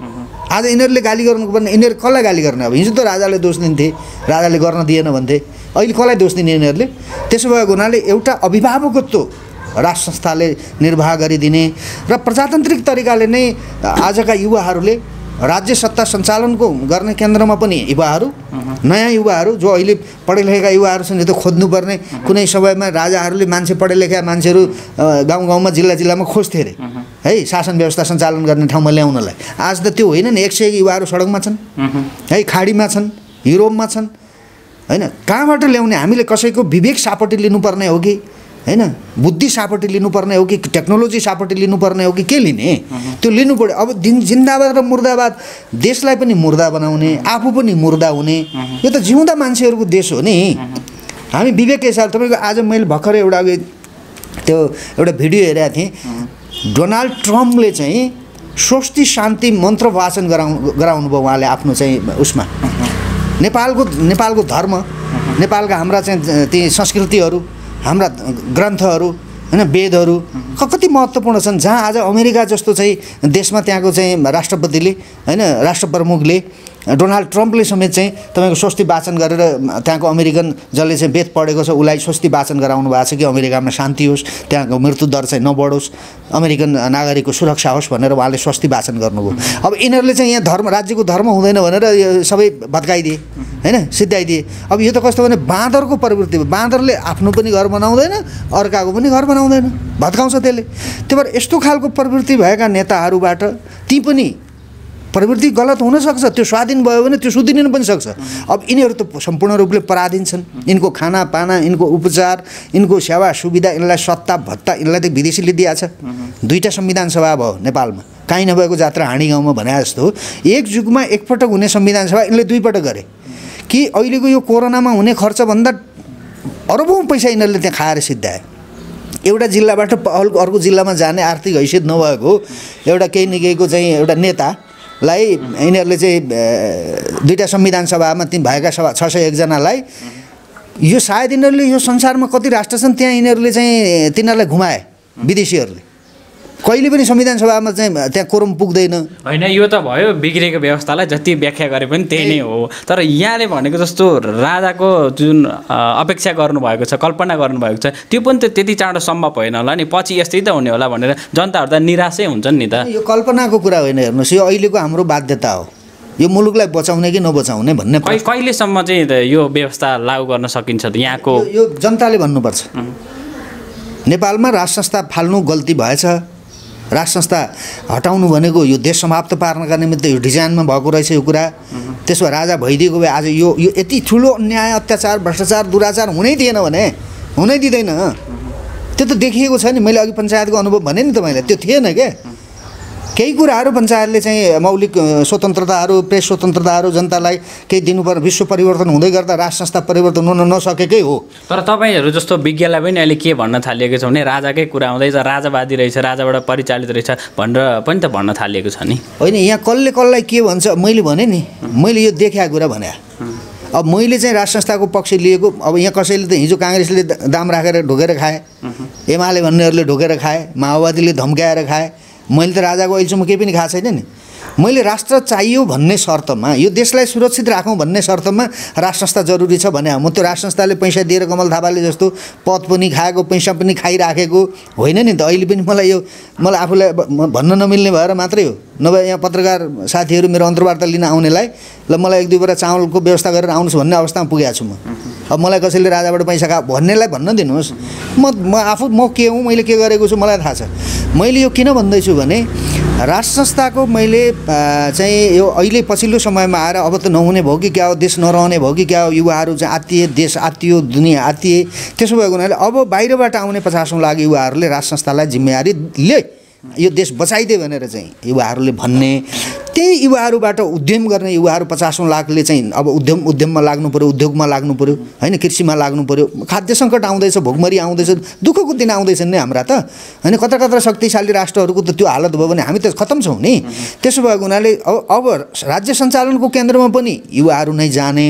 आज यिनीहरूले गाली गर्नुको पर्ने, यिनीहरू कसलाई गाली गर्ने? अब हिजो त राजाले दोष दिन्थे, राजाले गर्न दिएन भन्थे, अहिले कसलाई दोष दिने यिनीहरूले? त्यसो भएको हुनाले एउटा अभिभावकत्व राज संस्थाले निर्वाह गरिदिने र प्रजातान्त्रिक तरिकाले नै आजका युवाहरूले राज्य सत्ता सञ्चालनको गर्ने केन्द्रमा पनि युवाहरू, नयाँ युवाहरू जो अहिले पढेलेखेका युवाहरू छन्, यो त खोज्नुपर्ने। कुनै समयमा राजाहरूले मान्छे पढेलेखा मान्छेहरू गाउँ जिल्लामा खोज्थे अरे है, शासन व्यवस्था सञ्चालन गर्ने ठाउँमा ल्याउनलाई। आज त त्यो होइन नि। 100 युवाहरू सडकमा छन् है, खाडीमा छन्, युरोपमा छन् होइन। कहाँबाट ल्याउने? हामीले कसैको विवेक सापटी लिनुपर्ने हो कि होइन, बुद्धि सापटी लिनुपर्ने हो कि टेक्नोलोजी सापटी लिनुपर्ने हो कि के लिने? त्यो लिनु पऱ्यो। अब जिन्दाबाद र मुर्दाबाद, देशलाई पनि मुर्दा बनाउने, आफू पनि मुर्दा हुने, यो त जिउँदा मान्छेहरूको देश हो नि। हामी विवेककै साथ तपाईँको आज मैले भर्खरै एउटा भिडियो हेरेको थिएँ। डोनाल्ड ट्रम्पले चाहिँ स्वस्ति शान्ति मन्त्र वाचन गराउनु भयो उहाँले आफ्नो चाहिँ उसमा। नेपालको धर्म, नेपालका हाम्रा चाहिँ ती संस्कृतिहरू, हाम्रा ग्रन्थहरू होइन, वेदहरू कति महत्त्वपूर्ण छन्। जहाँ आज अमेरिका जस्तो चाहिँ देशमा त्यहाँको चाहिँ राष्ट्रपतिले होइन, राष्ट्र प्रमुखले डोनाल्ड ट्रम्पले समेत चाहिँ तपाईँको स्वस्ति वाचन गरेर त्यहाँको अमेरिकन जसले चाहिँ वेद पढेको छ उसलाई स्वस्ति वाचन गराउनु भएको छ कि अमेरिकामा शान्ति होस्, त्यहाँको मृत्युदर चाहिँ नबढोस्, अमेरिकन नागरिकको सुरक्षा होस् भनेर उहाँले स्वस्ति वाचन गर्नुभयो। अब यिनीहरूले चाहिँ यहाँ राज्यको धर्म हुँदैन भनेर यो सबै भत्काइदिए होइन, सिद्धाइदिए। अब यो त कस्तो भने बाँदरको प्रवृत्ति हो। बाँदरले आफ्नो पनि घर बनाउँदैन, अर्काको पनि घर बनाउँदैन, भत्काउँछ त्यसले। त्यही भएर यस्तो खालको प्रवृत्ति भएका नेताहरूबाट ती पनि प्रवृत्ति गलत हुनसक्छ, त्यो स्वाधीन भयो भने त्यो सुधिन पनि सक्छ। अब यिनीहरू त सम्पूर्ण रूपले पराधीन छन्। यिनको खानापाना, यिनको उपचार, यिनको सेवा सुविधा, यिनलाई सत्ता भत्ता यिनलाई त विदेशीले दिएको छ। 2टा संविधान सभा भयो नेपालमा, काहीँ नभएको जात्रा हाँडी गाउँमा भने जस्तो। एक जुगमा एकपटक हुने संविधान सभा यिनले 2 पटक गरे कि अहिलेको यो कोरोनामा हुने खर्चभन्दा अरबौँ पैसा यिनीहरूले त्यहाँ खाएर सिद्धाए। एउटा जिल्लाबाट अर्को जिल्लामा जाने आर्थिक हैसियत नभएको एउटा केही न केहीको चाहिँ एउटा नेतालाई यिनीहरूले चाहिँ 2टा संविधान सभामा ती भएका 601 जनालाई यो सायद यिनीहरूले यो संसारमा कति राष्ट्र छन् त्यहाँ यिनीहरूले चाहिँ तिनीहरूलाई घुमाए विदेशीहरूले। कहिले पनि संविधान सभामा चाहिँ त्यहाँ कोरम पुग्दैन होइन। यो त भयो बिग्रेको व्यवस्थालाई जति व्याख्या गरे पनि त्यही नै हो। तर यहाँले भनेको जस्तो राजाको जुन अपेक्षा गर्नुभएको छ, कल्पना गर्नुभएको छ, त्यो पनि त त्यति चाँडो सम्भव होइन होला नि। पछि यस्तै त हुने होला भनेर जनताहरू त निराशै हुन्छन् नि त। यो कल्पनाको कुरा होइन, हेर्नुहोस् यो अहिलेको हाम्रो बाध्यता हो। यो मुलुकलाई बचाउने कि नबचाउने भन्ने कहिलेसम्म चाहिँ यो व्यवस्था लागू गर्न सकिन्छ त? यहाँको यो जनताले भन्नुपर्छ। नेपालमा राज संस्था फाल्नु गल्ती भएछ, राज संस्था हटाउनु भनेको यो देश समाप्त पार्नका निमित्त यो डिजाइनमा भएको रहेछ यो कुरा। त्यसो राजा भइदिएको भए आज यो यति ठुलो अन्याय, अत्याचार, भ्रष्टाचार, दुराचार हुनै दिएन भने हुनै दिँदैन। त्यो त देखिएको छ नि। मैले अघि पञ्चायतको अनुभव भने नि तपाईँलाई, त्यो थिएन क्या। केही कुराहरू पञ्चायतले चाहिँ मौलिक स्वतन्त्रताहरू, प्रेस स्वतन्त्रताहरू जनतालाई केही दिनुपर्ने, विश्व परिवर्तन हुँदै गर्दा राज संस्था परिवर्तन हुन नसकेकै हो। तर तपाईँहरू जस्तो विज्ञलाई पनि अहिले के भन्न थालिएको छ भने राजाकै कुरा आउँदैछ, राजावादी रहेछ, राजाबाट परिचालित रहेछ भनेर पनि त भन्न थालिएको छ नि। होइन, यहाँ कसलाई के भन्छ मैले भने नि, मैले यो देखेको कुरा भने। अब मैले चाहिँ राज संस्थाको पक्ष लिएको। अब यहाँ कसैले त हिजो काङ्ग्रेसले दाम राखेर ढोकेर खाए, एमाले भन्नेहरूले ढोकेर खाए, माओवादीले धम्काएर खाए। मैले त राजाको अहिलेसम्म केही पनि खाएको छैन नि। मैले राष्ट्र चाहियो भन्ने शर्तमा, यो देशलाई सुरक्षित राखौँ भन्ने शर्तमा राष्ट्र संस्था जरुरी छ भने म त्यो राष्ट्र संस्थाले पैसा दिएर कमल थापाले जस्तो पद पनि खाएको पैसा पनि खाइराखेको होइन नि त। अहिले पनि मलाई आफूलाई भन्न नमिल्ने भएर मात्रै हो, नभए यहाँ पत्रकार साथीहरू मेरो अन्तर्वार्ता लिन आउनेलाई ल मलाई 1-2 बोरा चामलको व्यवस्था गरेर आउनुहोस् भन्ने अवस्थामा पुगेको छु म। अब मलाई कसैले राजाबाट पैसा खा भन्नेलाई भन्न दिनुहोस्, म के हुँ, मैले के गरेको छु मलाई थाहा छ। मैले यो किन भन्दैछु भने राष्ट्र संस्थाको मैले चाहिँ यो अहिले पछिल्लो समयमा आएर अब त नहुने भयो कि क्या हो, देश नरहने भयो कि क्या हो, युवाहरू चाहिँ आत्तिए, देश आत्तियो, दुनियाँ आत्तिए। त्यसो भएको हुनाले अब बाहिरबाट आउने 50औं लाख युवाहरूले राष्ट्र संस्थालाई जिम्मेवारी ले यो देश बचाइदिए भनेर चाहिँ युवाहरूले भन्ने, त्यही युवाहरूबाट उद्यम गर्ने युवाहरू 50औं लाखले चाहिँ अब उद्यममा लाग्नु पर्यो, उद्योगमा लाग्नु पर्यो हैन, कृषिमा लाग्नु पर्यो। खाद्य सङ्कट आउँदैछ, भोकमरी आउँदैछ, दुःखको दिन आउँदैछन् नि हाम्रा त हैन। कता शक्तिशाली राष्ट्रहरूको त त्यो हालत भयो भने हामी त खतम छौँ नि। त्यसो भएको हुनाले अब राज्य सञ्चालनको केन्द्रमा पनि युवाहरू नै जाने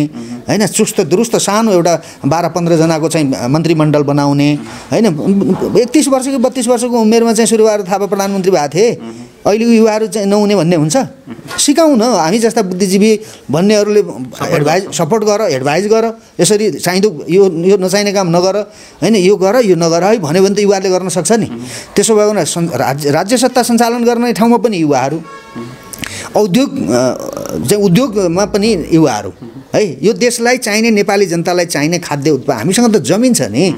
हैन, चुस्त दुरुस्त सानो एउटा 12-15 जनाको चाहिँ मन्त्रीमण्डल बनाउने हैन। 31 वर्षको 32 वर्षको उमेरमा चाहिँ सूर्यबहादुर थापा प्रधानमन्त्री भएको थिए, अहिले युवाहरू चाहिँ नहुने भन्ने हुन्छ? सिकाउँ न, हामी जस्ता बुद्धिजीवी भन्नेहरूले एडभाइज सपोर्ट गर, एडभाइज गर, यसरी चाहिँदो यो नचाहिने काम नगर हैन, यो गर यो नगर है भन्यो भने त युवाले गर्न सक्छ नि। त्यसो भएको राज्य सत्ता सञ्चालन गर्ने ठाउँमा पनि युवाहरू, उद्योगमा पनि युवाहरू है। यो देशलाई चाहिने, नेपाली जनतालाई चाहिने खाद्य उत्पादन, हामीसँग त जमिन छ नि।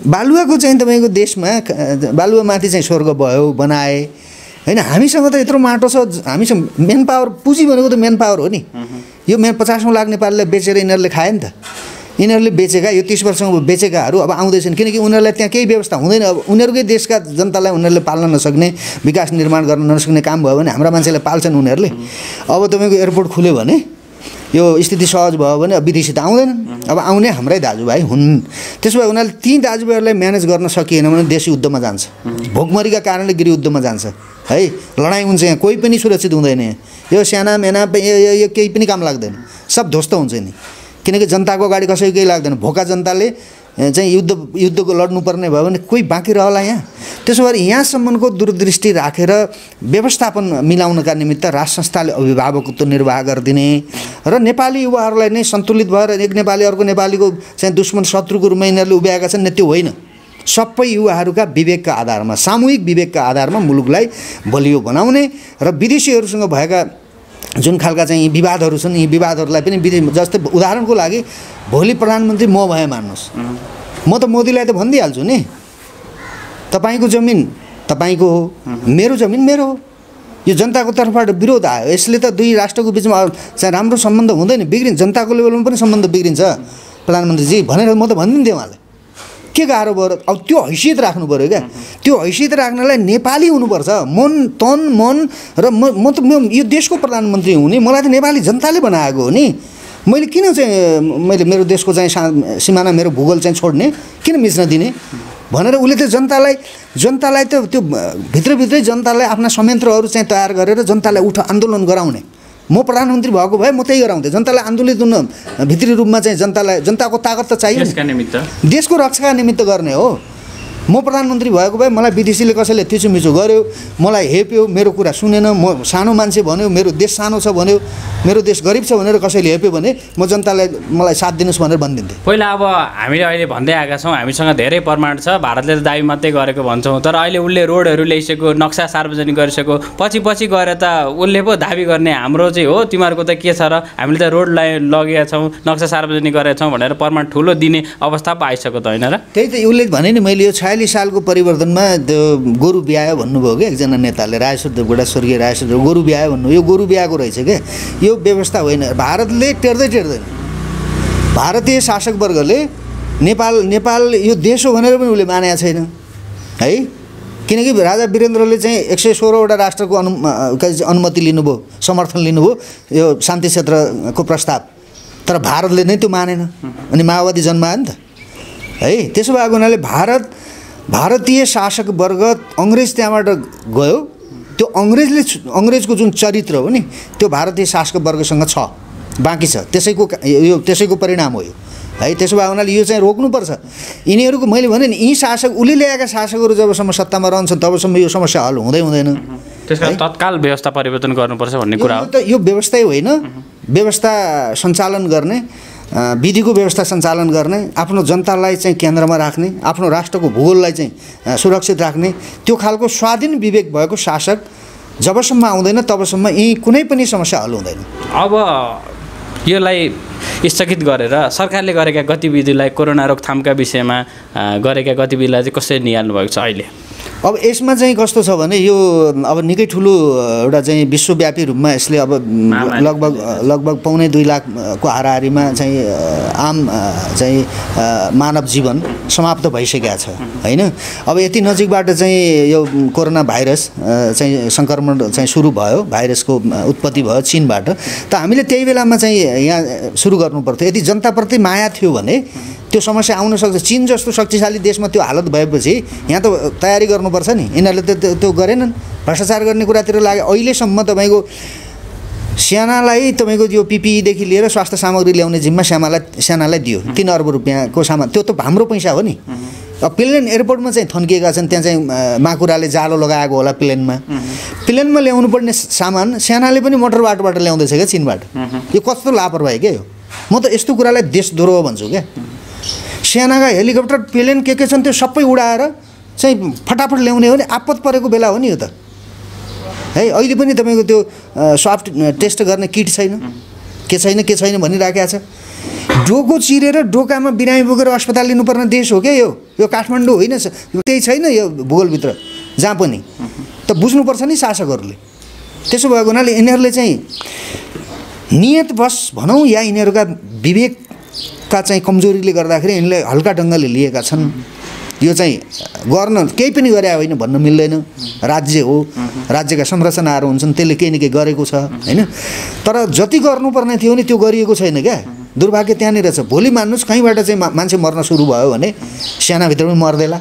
बालुवाको चाहिँ तपाईँको देशमा बालुवामाथि चाहिँ स्वर्ग भयो बनाए हैन। हामीसँग त यत्रो माटो छ, हामीसँग मेन पावर, पुँजी भनेको त मेन पावर हो नि। यो 50औं लाख नेपालीलाई बेचेर यिनीहरूले खाए नि त। यिनीहरूले बेचेका, यो 30 वर्षमा बेचेकाहरू अब आउँदैछन्, किनकि उनीहरूलाई त्यहाँ केही व्यवस्था हुँदैन। अब उनीहरूकै देशका जनतालाई उनीहरूले पाल्न नसक्ने, विकास निर्माण गर्न नसक्ने काम भयो भने हाम्रा मान्छेलाई पाल्छन् उनीहरूले। अब तपाईँको एयरपोर्ट खुल्यो भने, यो स्थिति सहज भयो भने विदेशी त आउँदैनन्, अब आउने हाम्रै दाजुभाइ हुन्। त्यसो भएको हुनाले ती दाजुभाइहरूलाई म्यानेज गर्न सकिएन भने देशी युद्धमा जान्छ, भोकमरीका कारणले गृह युद्धमा जान्छ है। लडाइँ हुन्छ, यहाँ कोही पनि सुरक्षित हुँदैन। यो साना मेना यो केही पनि काम लाग्दैन, सब ध्वस्त हुन्छ नि। किनकि जनताको अगाडि कसैको केही लाग्दैन। भोका जनताले चाहिँ युद्धको लड्नुपर्ने भयो भने कोही बाँकी रहला यहाँ। त्यसो भएर यहाँसम्मको दूरदृष्टि राखेर व्यवस्थापन मिलाउनका निमित्त राष्ट्र संस्थाले अभिभावकत्व निर्वाह गरिदिने र नेपाली युवाहरूलाई नै सन्तुलित भएर एक नेपाली अर्को नेपालीको चाहिँ दुश्मन शत्रुको रूपमा यिनीहरूले उभ्याएका छन्, त्यो होइन। सबै युवाहरूका विवेकका आधारमा, सामूहिक विवेकका आधारमा मुलुकलाई बलियो बनाउने र विदेशीहरूसँग भएका जुन खालका चाहिँ विवादहरू छन्, यी विवादहरूलाई पनि जस्तै उदाहरणको लागि भोलि प्रधानमन्त्री म भए मान्नुहोस्, म त मोदीलाई त भनिदिइहाल्छु नि, तपाईँको जमिन तपाईँको हो, मेरो जमिन मेरो हो। यो जनताको तर्फबाट विरोध आयो, यसले त दुई राष्ट्रको बिचमा चाहिँ राम्रो सम्बन्ध हुँदैन, बिग्रिन्छ, जनताको लेभलमा पनि सम्बन्ध बिग्रिन्छ प्रधानमन्त्रीजी भनेर म त भनिदिन्थेँ उहाँलाई। के गाह्रो भयो? अब त्यो हैसियत राख्नु पऱ्यो क्या। त्यो हैसियत राख्नलाई नेपाली हुनुपर्छ, मन तन मन र म त यो देशको प्रधानमन्त्री हुने, मलाई त नेपाली जनताले बनाएको हो नि। मैले किन चाहिँ मेरो देशको चाहिँ सिमाना, मेरो भूगोल चाहिँ छोड्ने, किन मिच्न दिने भनेर उसले त जनतालाई त त्यो भित्रभित्रै जनतालाई आफ्ना संयन्त्रहरू चाहिँ तयार गरेर जनतालाई आन्दोलन गराउने। म प्रधानमन्त्री भएको भए म त्यही गराउँथेँ, जनतालाई आन्दोलित हुन भित्री रूपमा चाहिँ जनताको ताकत त चाहियो, देशको रक्षाका निमित्त गर्ने हो। म प्रधानमन्त्री भएको भए मलाई विदेशीले कसैले थिचोमिचो गर्यो, मलाई हेप्यो, मेरो कुरा सुनेन, म सानो मान्छे भन्यो, मेरो देश सानो छ भन्यो, मेरो देश गरिब छ भनेर कसैले हेप्यो भने म जनतालाई मलाई साथ दिनुहोस् भनेर भनिदिन्थेँ। पहिला अब हामीले अहिले भन्दै आएका छौँ, हामीसँग धेरै प्रमाण छ, भारतले त दाबी मात्रै गरेको भन्छौँ, तर अहिले उसले रोडहरू ल्याइसक्यो, नक्सा सार्वजनिक गरिसक्यो, पछि गएर त उसले पो दाबी गर्ने हाम्रो चाहिँ हो, तिमीहरूको त के छ र, हामीले त रोड लगेका छौँ, नक्सा सार्वजनिक गरेका छौँ भनेर प्रमाण ठुलो दिने अवस्था पो आइसक्यो त होइन र? त्यही त उसले भने नि, मैले यो 46 सालको परिवर्तनमा त्यो गोरु ब्यायो भन्नुभयो क्या एकजना नेताले, रायशुद्धबाट स्वर्गीय रायशुद्ध गोरु ब्यायो भन्नु, यो गोरु ब्याएको रहेछ क्या, यो व्यवस्था होइन। भारतले टेर्दैन, भारतीय शासकवर्गले नेपाल यो देश हो भनेर पनि उसले मानेको छैन है। किनकि राजा वीरेन्द्रले चाहिँ 116वटा राष्ट्रको अनुमति लिनुभयो, समर्थन लिनुभयो यो शान्ति क्षेत्रको प्रस्ताव, तर भारतले नै त्यो मानेन, अनि माओवादी जन्मायो नि त है। त्यसो भएको हुनाले भारतीय शासक वर्ग अङ्ग्रेज त्यहाँबाट गयो, त्यो अङ्ग्रेजको जुन चरित्र हो नि त्यो भारतीय शासक वर्गसँग छ, बाँकी छ, त्यसैको परिणाम हो यो है। त्यसो भए हुनाले यो चाहिँ रोक्नुपर्छ। यिनीहरूको मैले भने नि यी शासक उसले ल्याएका शासकहरू जबसम्म सत्तामा रहन्छन् तबसम्म यो समस्या हल हुँदैन। त्यसकारण तत्काल व्यवस्था परिवर्तन गर्नुपर्छ भन्ने कुरा हो। यो व्यवस्थै होइन, व्यवस्था सञ्चालन गर्ने, विधिको व्यवस्था सञ्चालन गर्ने, आफ्नो जनतालाई चाहिँ केन्द्रमा राख्ने, आफ्नो राष्ट्रको भूगोललाई चाहिँ सुरक्षित राख्ने त्यो खालको स्वाधीन विवेक भएको शासक जबसम्म आउँदैन तबसम्म यी कुनै पनि समस्या हल हुँदैन। अब यसलाई स्थगित गरेर सरकारले गरेका गतिविधिलाई, कोरोना रोकथामका विषयमा गरेका गतिविधिलाई चाहिँ कसरी निहाल्नु भएको छ अहिले? अब यसमा चाहिँ कस्तो छ भने यो अब निकै ठुलो एउटा चाहिँ विश्वव्यापी रूपमा यसले अब लगभग 2.25 लाखको हाराहारीमा चाहिँ आम चाहिँ मानव जीवन समाप्त भइसकेको छ होइन। अब यति नजिकबाट चाहिँ यो कोरोना भाइरस चाहिँ सङ्क्रमण चाहिँ सुरु भयो, भाइरसको उत्पत्ति भयो चीनबाट, त हामीले त्यही बेलामा चाहिँ यहाँ सुरु गर्नु पर्थ्यो। यदि जनताप्रति माया थियो भने त्यो समस्या आउन सक्छ। चीन जस्तो शक्तिशाली देशमा त्यो हालत भएपछि यहाँ त तयारी गर्नुपर्छ नि। यिनीहरूले त्यो गरेनन्, भ्रष्टाचार गर्ने कुरातिर लाग्यो। अहिलेसम्म तपाईँको सेनालाई तपाईँको यो पिपिईदेखि लिएर स्वास्थ्य सामग्री ल्याउने जिम्मा सेनालाई दियो 3 अर्ब रुपियाँको सामान। त्यो त हाम्रो पैसा हो नि। अब प्लेन एयरपोर्टमा चाहिँ थन्किएका छन्, त्यहाँ चाहिँ माकुराले जालो लगाएको होला प्लेनमा ल्याउनु पर्ने सामान सेनाले पनि मोटर बाटोबाट ल्याउँदैछ क्या चीनबाट। यो कस्तो लापरवाही क्या यो। म त यस्तो कुरालाई देशद्रोह भन्छु क्या। सेनाका हेलिकप्टर प्लेन के छन् त्यो सबै उडाएर चाहिँ फटाफट ल्याउने हो नि, आपत परेको बेला हो नि यो त है। अहिले पनि तपाईँको त्यो स्वाब टेस्ट गर्ने किट छैन, के छैन भनिराखेको छ। डोको चिरेर डोकामा बिरामी बोकेर अस्पताल लिनुपर्ने देश हो क्या यो काठमाडौँ होइन। त्यही छैन यो भूगोलभित्र जहाँ पनि। त बुझ्नुपर्छ नि शासकहरूले। त्यसो भएको हुनाले यिनीहरूले चाहिँ नियतवश भनौँ या यिनीहरूका विवेकका चाहिँ कमजोरीले गर्दाखेरि यिनले हल्का ढङ्गले लिएका छन्। यो चाहिँ गर्न केही पनि गरे होइन भन्न मिल्दैन। राज्य हो, राज्यका संरचनाहरू हुन्छन्, त्यसले केही न केही गरेको छ होइन। तर जति गर्नुपर्ने थियो नि त्यो गरिएको छैन क्या। दुर्भाग्य त्यहाँनिर छ। भोलि मान्नुहोस् कहीँबाट चाहिँ मान्छे मर्न सुरु भयो भने सेनाभित्र पनि मर्देला,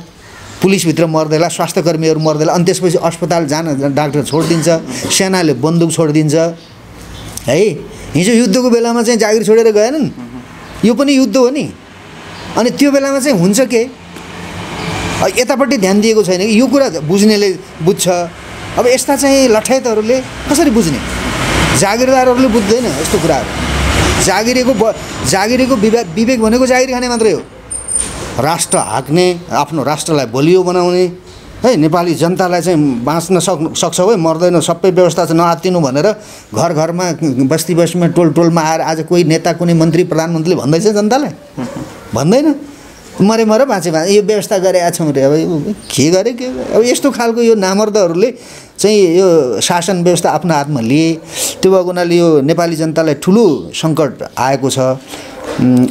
पुलिसभित्र मर्देला, स्वास्थ्यकर्मीहरू मर्देला, अनि त्यसपछि अस्पताल जान डाक्टर छोडिदिन्छ, सेनाले बन्दुक छोडिदिन्छ है। हिजो युद्धको बेलामा चाहिँ जागिर छोडेर गएनन्, यो पनि युद्ध हो नि। अनि त्यो बेलामा चाहिँ हुन्छ के, यतापट्टि ध्यान दिएको छैन कि। यो कुरा बुझ्नेले बुझ्छ। अब यस्ता चाहिँ लठैतहरूले कसरी बुझ्ने? जागिरदारहरूले बुझ्दैन यस्तो कुराहरू। जागिरेको विवेक भनेको जागिर खाने मात्रै हो। राष्ट्र हाँक्ने, आफ्नो राष्ट्रलाई बलियो बनाउने है, नेपाली जनतालाई चाहिँ बाँच्न सक्छौ है, मर्दैन, सबै व्यवस्था चाहिँ नआत्तिनु भनेर घर घरमा बस्ती बस्तीमा टोलमा आएर आज कोही नेता, कुनै मन्त्री, प्रधानमन्त्रीले भन्दैछ जनतालाई? भन्दैन। मरे बाँचे यो व्यवस्था गरेका छौँ रे। अब के गरे के। अब यस्तो खालको यो नामर्दहरूले चाहिँ यो शासन व्यवस्था आफ्नो हातमा लिए। त्यो भएको हुनाले यो नेपाली जनतालाई ठुलो सङ्कट आएको छ।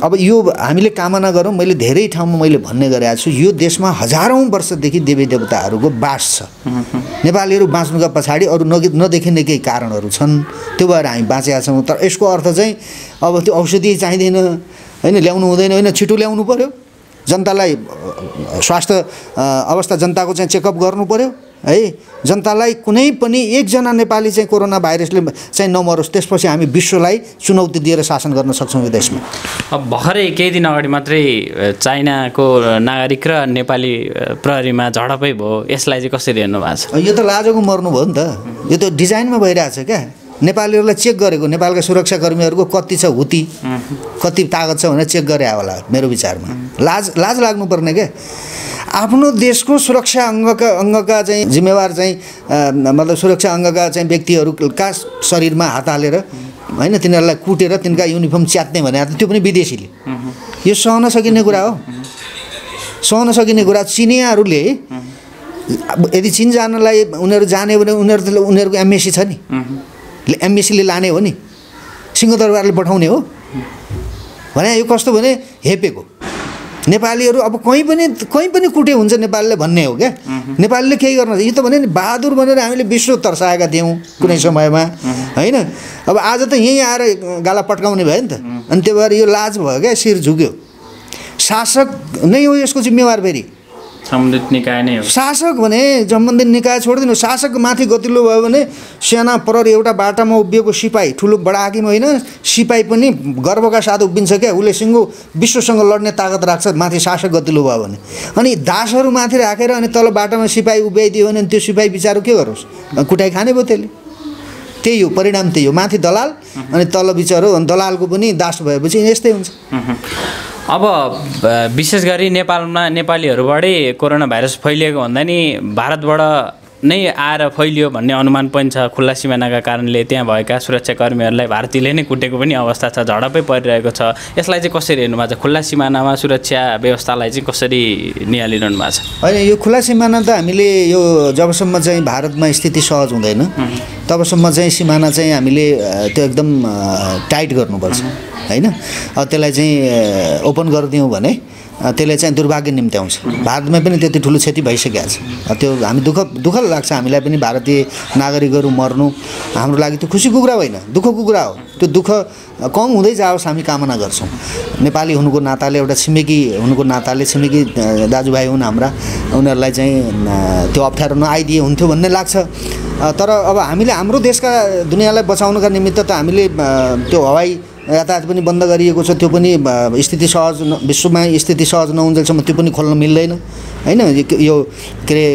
अब यो हामीले कामना गरौँ। मैले धेरै ठाउँमा मैले भन्ने गरेको छु, यो देशमा हजारौँ वर्षदेखि देवी देवताहरूको बास छ। नेपालीहरू बाँच्नुका पछाडि अरू नदेखिने केही कारणहरू छन्, त्यो भएर हामी बाँचेका छौँ। तर यसको अर्थ चाहिँ अब त्यो औषधि चाहिँदैन होइन, ल्याउनु हुँदैन होइन, छिटो ल्याउनु पऱ्यो। जनतालाई स्वास्थ्य अवस्था जनताको चाहिँ चेकअप गर्नु पऱ्यो है। जनतालाई कुनै पनि एकजना नेपाली चाहिँ कोरोना भाइरसले चाहिँ नमरोस्, त्यसपछि हामी विश्वलाई चुनौती दिएर शासन गर्न सक्छौँ यो देशमा। अब भर्खरै केही दिन अगाडि मात्रै चाइनाको नागरिक र नेपाली प्रहरीमा झडपै भयो। यसलाई चाहिँ कसरी हेर्नु भएको छ? यो त लाजको मर्नु भयो नि त। यो त डिजाइनमा भइरहेछ क्या। नेपालीहरूलाई चेक गरेको, नेपालका सुरक्षाकर्मीहरूको कति छ हुती, कति तागत छ भनेर चेक गरे होला मेरो विचारमा। लाज लाग्नुपर्ने क्या। आफ्नो देशको सुरक्षा अङ्गका चाहिँ जिम्मेवार चाहिँ मतलब सुरक्षा अङ्गका चाहिँ व्यक्तिहरूका शरीरमा हात हालेर होइन, तिनीहरूलाई कुटेर तिनका युनिफर्म च्यात्ने भने त्यो पनि विदेशीले। यो सहन सकिने कुरा हो? सहन सकिने कुरा। चिनियाहरूले यदि चिन जानलाई उनीहरू जाने भने उनीहरूको एमबेसी छ नि, एमबेसीले लाने हो नि, सिंहदरबारले पठाउने हो भने। यो कस्तो भने हेपेको नेपालीहरू अब कहीँ पनि कुटे हुन्छ नेपालीले भन्ने हो क्या। नेपालीले केही गर्न, यो त भने नि बहादुर भनेर हामीले विश्व तर्साएका थियौँ कुनै समयमा होइन। अब आज त यहीँ आएर गाला पट्काउने भयो नि त। अनि त्यो भएर यो लाज भयो क्या, शिर झुक्यो। शासक नै हो यसको जिम्मेवार फेरि सम्बन्धित निकाय नै हो। शासक भने सम्बन्धित निकाय छोडिदिनु, शासक माथि गतिलो भयो भने सेना प्रहरी एउटा बाटामा उभिएको सिपाही, ठुलो बडा हाकिम होइन, सिपाही पनि गर्वका साथ उभिन्छ क्या। उसले सिङ्गो विश्वसँग लड्ने तागत राख्छ माथि शासक गतिलो भयो भने। अनि दासहरू माथि राखेर अनि तल बाटामा सिपाही उभ्याइदियो भने त्यो सिपाही बिचारो के गरोस्, कुटाइ खाने भयो त्यसले। त्यही हो परिणाम, त्यही हो। माथि दलाल अनि तल बिचारो, अनि दलालको पनि दास भएपछि यस्तै हुन्छ। अब विशेष गरी नेपालमा नेपालीहरूबाटै कोरोना भाइरस फैलिएको भन्दा नि भारतबाट नै आएर फैलियो भन्ने अनुमान पनि छ। खुल्ला सिमानाका कारणले त्यहाँ भएका सुरक्षाकर्मीहरूलाई भारतीयले नै कुटेको पनि अवस्था छ, झडपै परिरहेको छ। यसलाई चाहिँ कसरी हेर्नु भएको छ? खुल्ला सिमानामा सुरक्षा व्यवस्थालाई चाहिँ कसरी निहालिरहनु भएको छ? होइन, यो खुल्ला सिमाना त हामीले यो जबसम्म चाहिँ भारतमा स्थिति सहज हुँदैन तबसम्म चाहिँ सिमाना चाहिँ हामीले त्यो एकदम टाइट गर्नुपर्छ होइन। त्यसलाई चाहिँ ओपन गरिदियौँ भने त्यसले चाहिँ दुर्भाग्य निम्त्याउँछ। भारतमा पनि त्यति ठुलो क्षति भइसकेको छ। त्यो हामी दुःख लाग्छ हामीलाई पनि, भारतीय नागरिकहरू मर्नु हाम्रो लागि त्यो खुसीको कुरा होइन, दुःखको कुरा हो। त्यो दुःख कम हुँदै जाओस् हामी कामना गर्छौँ। नेपाली हुनुको नाताले, एउटा छिमेकी हुनुको नाताले, छिमेकी दाजुभाइ हुन् हाम्रा, उनीहरूलाई चाहिँ त्यो अप्ठ्यारो नआइदिए हुन्थ्यो भन्ने लाग्छ। तर अब हामीले हाम्रो देशका दुनियाँलाई बचाउनका निमित्त त हामीले त्यो हवाई यातायात पनि बन्द गरिएको छ। त्यो पनि स्थिति सहज विश्वमा स्थिति सहज नहुन्जेलसम्म त्यो पनि खोल्न मिल्दैन होइन। यो के अरे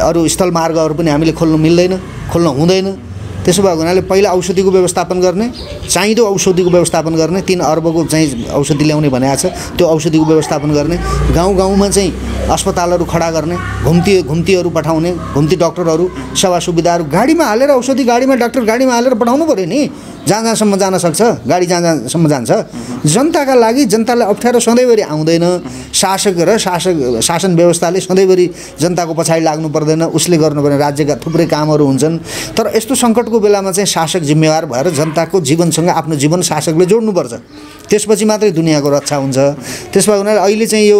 अरू स्थल मार्गहरू पनि हामीले खोल्नु मिल्दैन, खोल्न हुँदैन। त्यसो भएको हुनाले पहिला औषधिको व्यवस्थापन गर्ने, चाहिँदो औषधिको व्यवस्थापन गर्ने, 3 अर्बको चाहिँ औषधि ल्याउने भनेको छ, त्यो औषधिको व्यवस्थापन गर्ने, गाउँ गाउँमा चाहिँ अस्पतालहरू खडा गर्ने, घुम्तीहरू पठाउने, घुम्ती डक्टरहरू, सेवा सुविधाहरू गाडीमा हालेर, औषधि गाडीमा, डाक्टर गाडीमा हालेर पठाउनु पऱ्यो नि। जहाँसम्म जान सक्छ गाडी, जहाँसम्म जान्छ। जनताका लागि जनतालाई अप्ठ्यारो सधैँभरि आउँदैन। शासक र शासन व्यवस्थाले सधैँभरि जनताको पछाडि लाग्नु पर्दैन, उसले गर्नुपर्ने राज्यका थुप्रै कामहरू हुन्छन्। तर यस्तो सङ्कटको बेलामा चाहिँ शासक जिम्मेवार भएर जनताको जीवनसँग आफ्नो जीवन शासकले जोड्नुपर्छ, त्यसपछि मात्रै दुनियाँको रक्षा हुन्छ। त्यसो भए हुनाले अहिले चाहिँ यो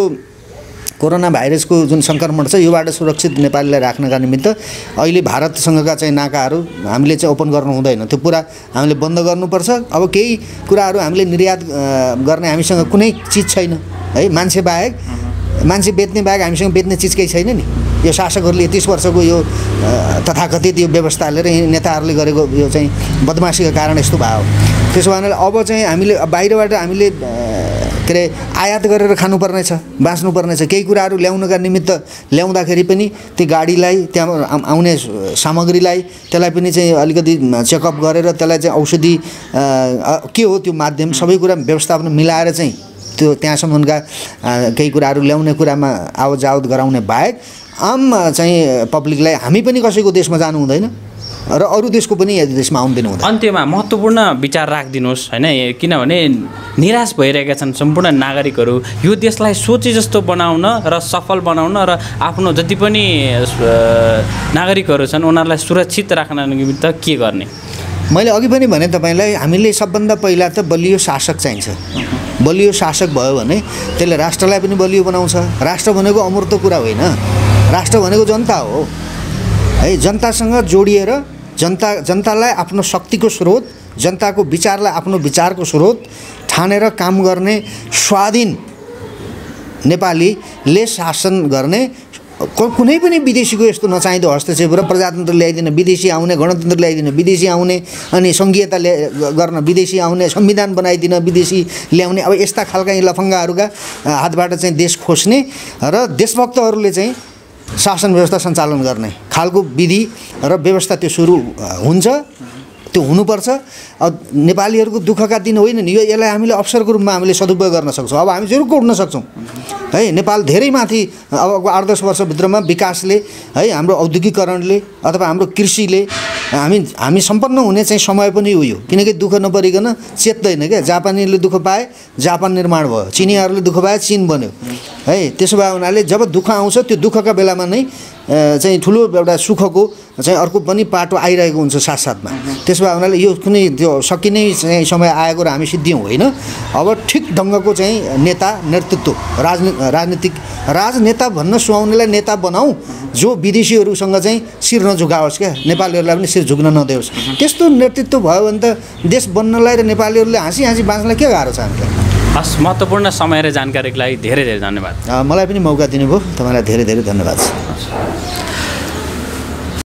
कोरोना भाइरसको जुन सङ्क्रमण छ योबाट सुरक्षित नेपालीलाई राख्नका निमित्त अहिले भारतसँगका चाहिँ नाकाहरू हामीले चाहिँ ओपन गर्नु हुँदैन, त्यो पुरा हामीले बन्द गर्नुपर्छ। अब केही कुराहरू हामीले निर्यात गर्ने हामीसँग कुनै चिज छैन है, मान्छे बेच्ने बाहेक हामीसँग बेच्ने चिज केही छैन नि। यो शासकहरूले 30 वर्षको यो तथाकथित यो व्यवस्थाले र नेताहरूले गरेको यो चाहिँ बदमासीका कारण यस्तो भयो। त्यसो भएन अब चाहिँ हामीले बाहिरबाट हामीले के अरे आयात गरेर खानुपर्ने छ, बाँच्नुपर्ने छ। केही कुराहरू ल्याउनका निमित्त ल्याउँदाखेरि पनि त्यो गाडीलाई, त्यहाँ आउने सामग्रीलाई, त्यसलाई पनि चाहिँ अलिकति चेकअप गरेर त्यसलाई चाहिँ औषधि के हो त्यो माध्यम, सबै कुरा व्यवस्थापन मिलाएर चाहिँ त्यो त्यहाँसम्मका केही कुराहरू ल्याउने कुरामा आवत जावत गराउने बाहेक आम चाहिँ पब्लिकलाई हामी पनि कसैको देशमा जानु हुँदैन र अरू देशको पनि यस देशमा आउनु दिनु हुँदैन। अन्त्यमा महत्त्वपूर्ण विचार राखिदिनुहोस् होइन, किनभने निराश भइरहेका छन् सम्पूर्ण नागरिकहरू। यो देशलाई सोचे जस्तो बनाउन र सफल बनाउन र आफ्नो जति पनि नागरिकहरू छन् उनीहरूलाई सुरक्षित राख्न निमित्त के गर्ने? मैले अघि पनि भने तपाईँलाई, हामीले सबभन्दा पहिला त बलियो शासक चाहिन्छ। बलियो शासक भयो भने त्यसले राष्ट्रलाई पनि बलियो बनाउँछ। राष्ट्र भनेको अमूर्त कुरा होइन, राष्ट्र भनेको जनता हो है। जनतासँग जोडिएर जनतालाई आफ्नो शक्तिको स्रोत, जनताको विचारलाई आफ्नो विचारको स्रोत ठानेर काम गर्ने स्वाधीन नेपालीले शासन गर्ने। कुनै पनि विदेशीको यस्तो नचाहिँदो हस्तक्षेप र प्रजातन्त्र ल्याइदिन विदेशी आउने, गणतन्त्र ल्याइदिन विदेशी आउने, अनि सङ्घीयता गर्न विदेशी आउने, संविधान बनाइदिन विदेशी ल्याउने, अब यस्ता खालका यी लफङ्गाहरूका हातबाट चाहिँ देश खोज्ने र देशभक्तहरूले चाहिँ शासन व्यवस्था सञ्चालन गर्ने खालको विधि र व्यवस्था त्यो सुरु हुन्छ, त्यो हुनुपर्छ। अब नेपालीहरूको दुःखका दिन होइन नि यो, यसलाई हामीले अवसरको रूपमा हामीले सदुपयोग गर्न सक्छौँ। अब हामी जरुर उठ्न सक्छौँ है। नेपाल धेरै माथि अब 8-10 वर्षभित्रमा विकासले है, हाम्रो औद्योगिकरणले अथवा हाम्रो कृषिले हामी सम्पन्न हुने चाहिँ समय पनि हो यो, किनकि दुःख नपरिकन चेत्दैन क्या। जापानीले दुःख पाए जापान निर्माण भयो, चिनियाहरूले दुःख पाए चिन बन्यो है। त्यसो भए हुनाले जब दुःख आउँछ त्यो दुःखका बेलामा नै चाहिँ ठुलो एउटा सुखको चाहिँ अर्को पनि पाटो आइरहेको हुन्छ साथसाथमा। त्यसो भए हुनाले यो कुनै त्यो सकिने चाहिँ समय आएको र हामी सिद्धियौँ होइन। अब ठिक ढङ्गको चाहिँ नेता नेतृत्व राजनेता भन्न सुहाउनेलाई नेता बनाऊ, जो विदेशीहरूसँग चाहिँ शिर नझुकाओस् क्या, नेपालीहरूलाई पनि शिर झुक्न नदियोस्। त्यस्तो नेतृत्व भयो भने त देश बन्नलाई र नेपालीहरूले हाँसी हाँसी बाँच्नलाई के गाह्रो छ हामीलाई। हस्, महत्त्वपूर्ण समय र जानकारीको लागि धेरै धेरै धन्यवाद। मलाई पनि मौका दिनुभयो, तपाईँलाई धेरै धेरै धन्यवाद छ।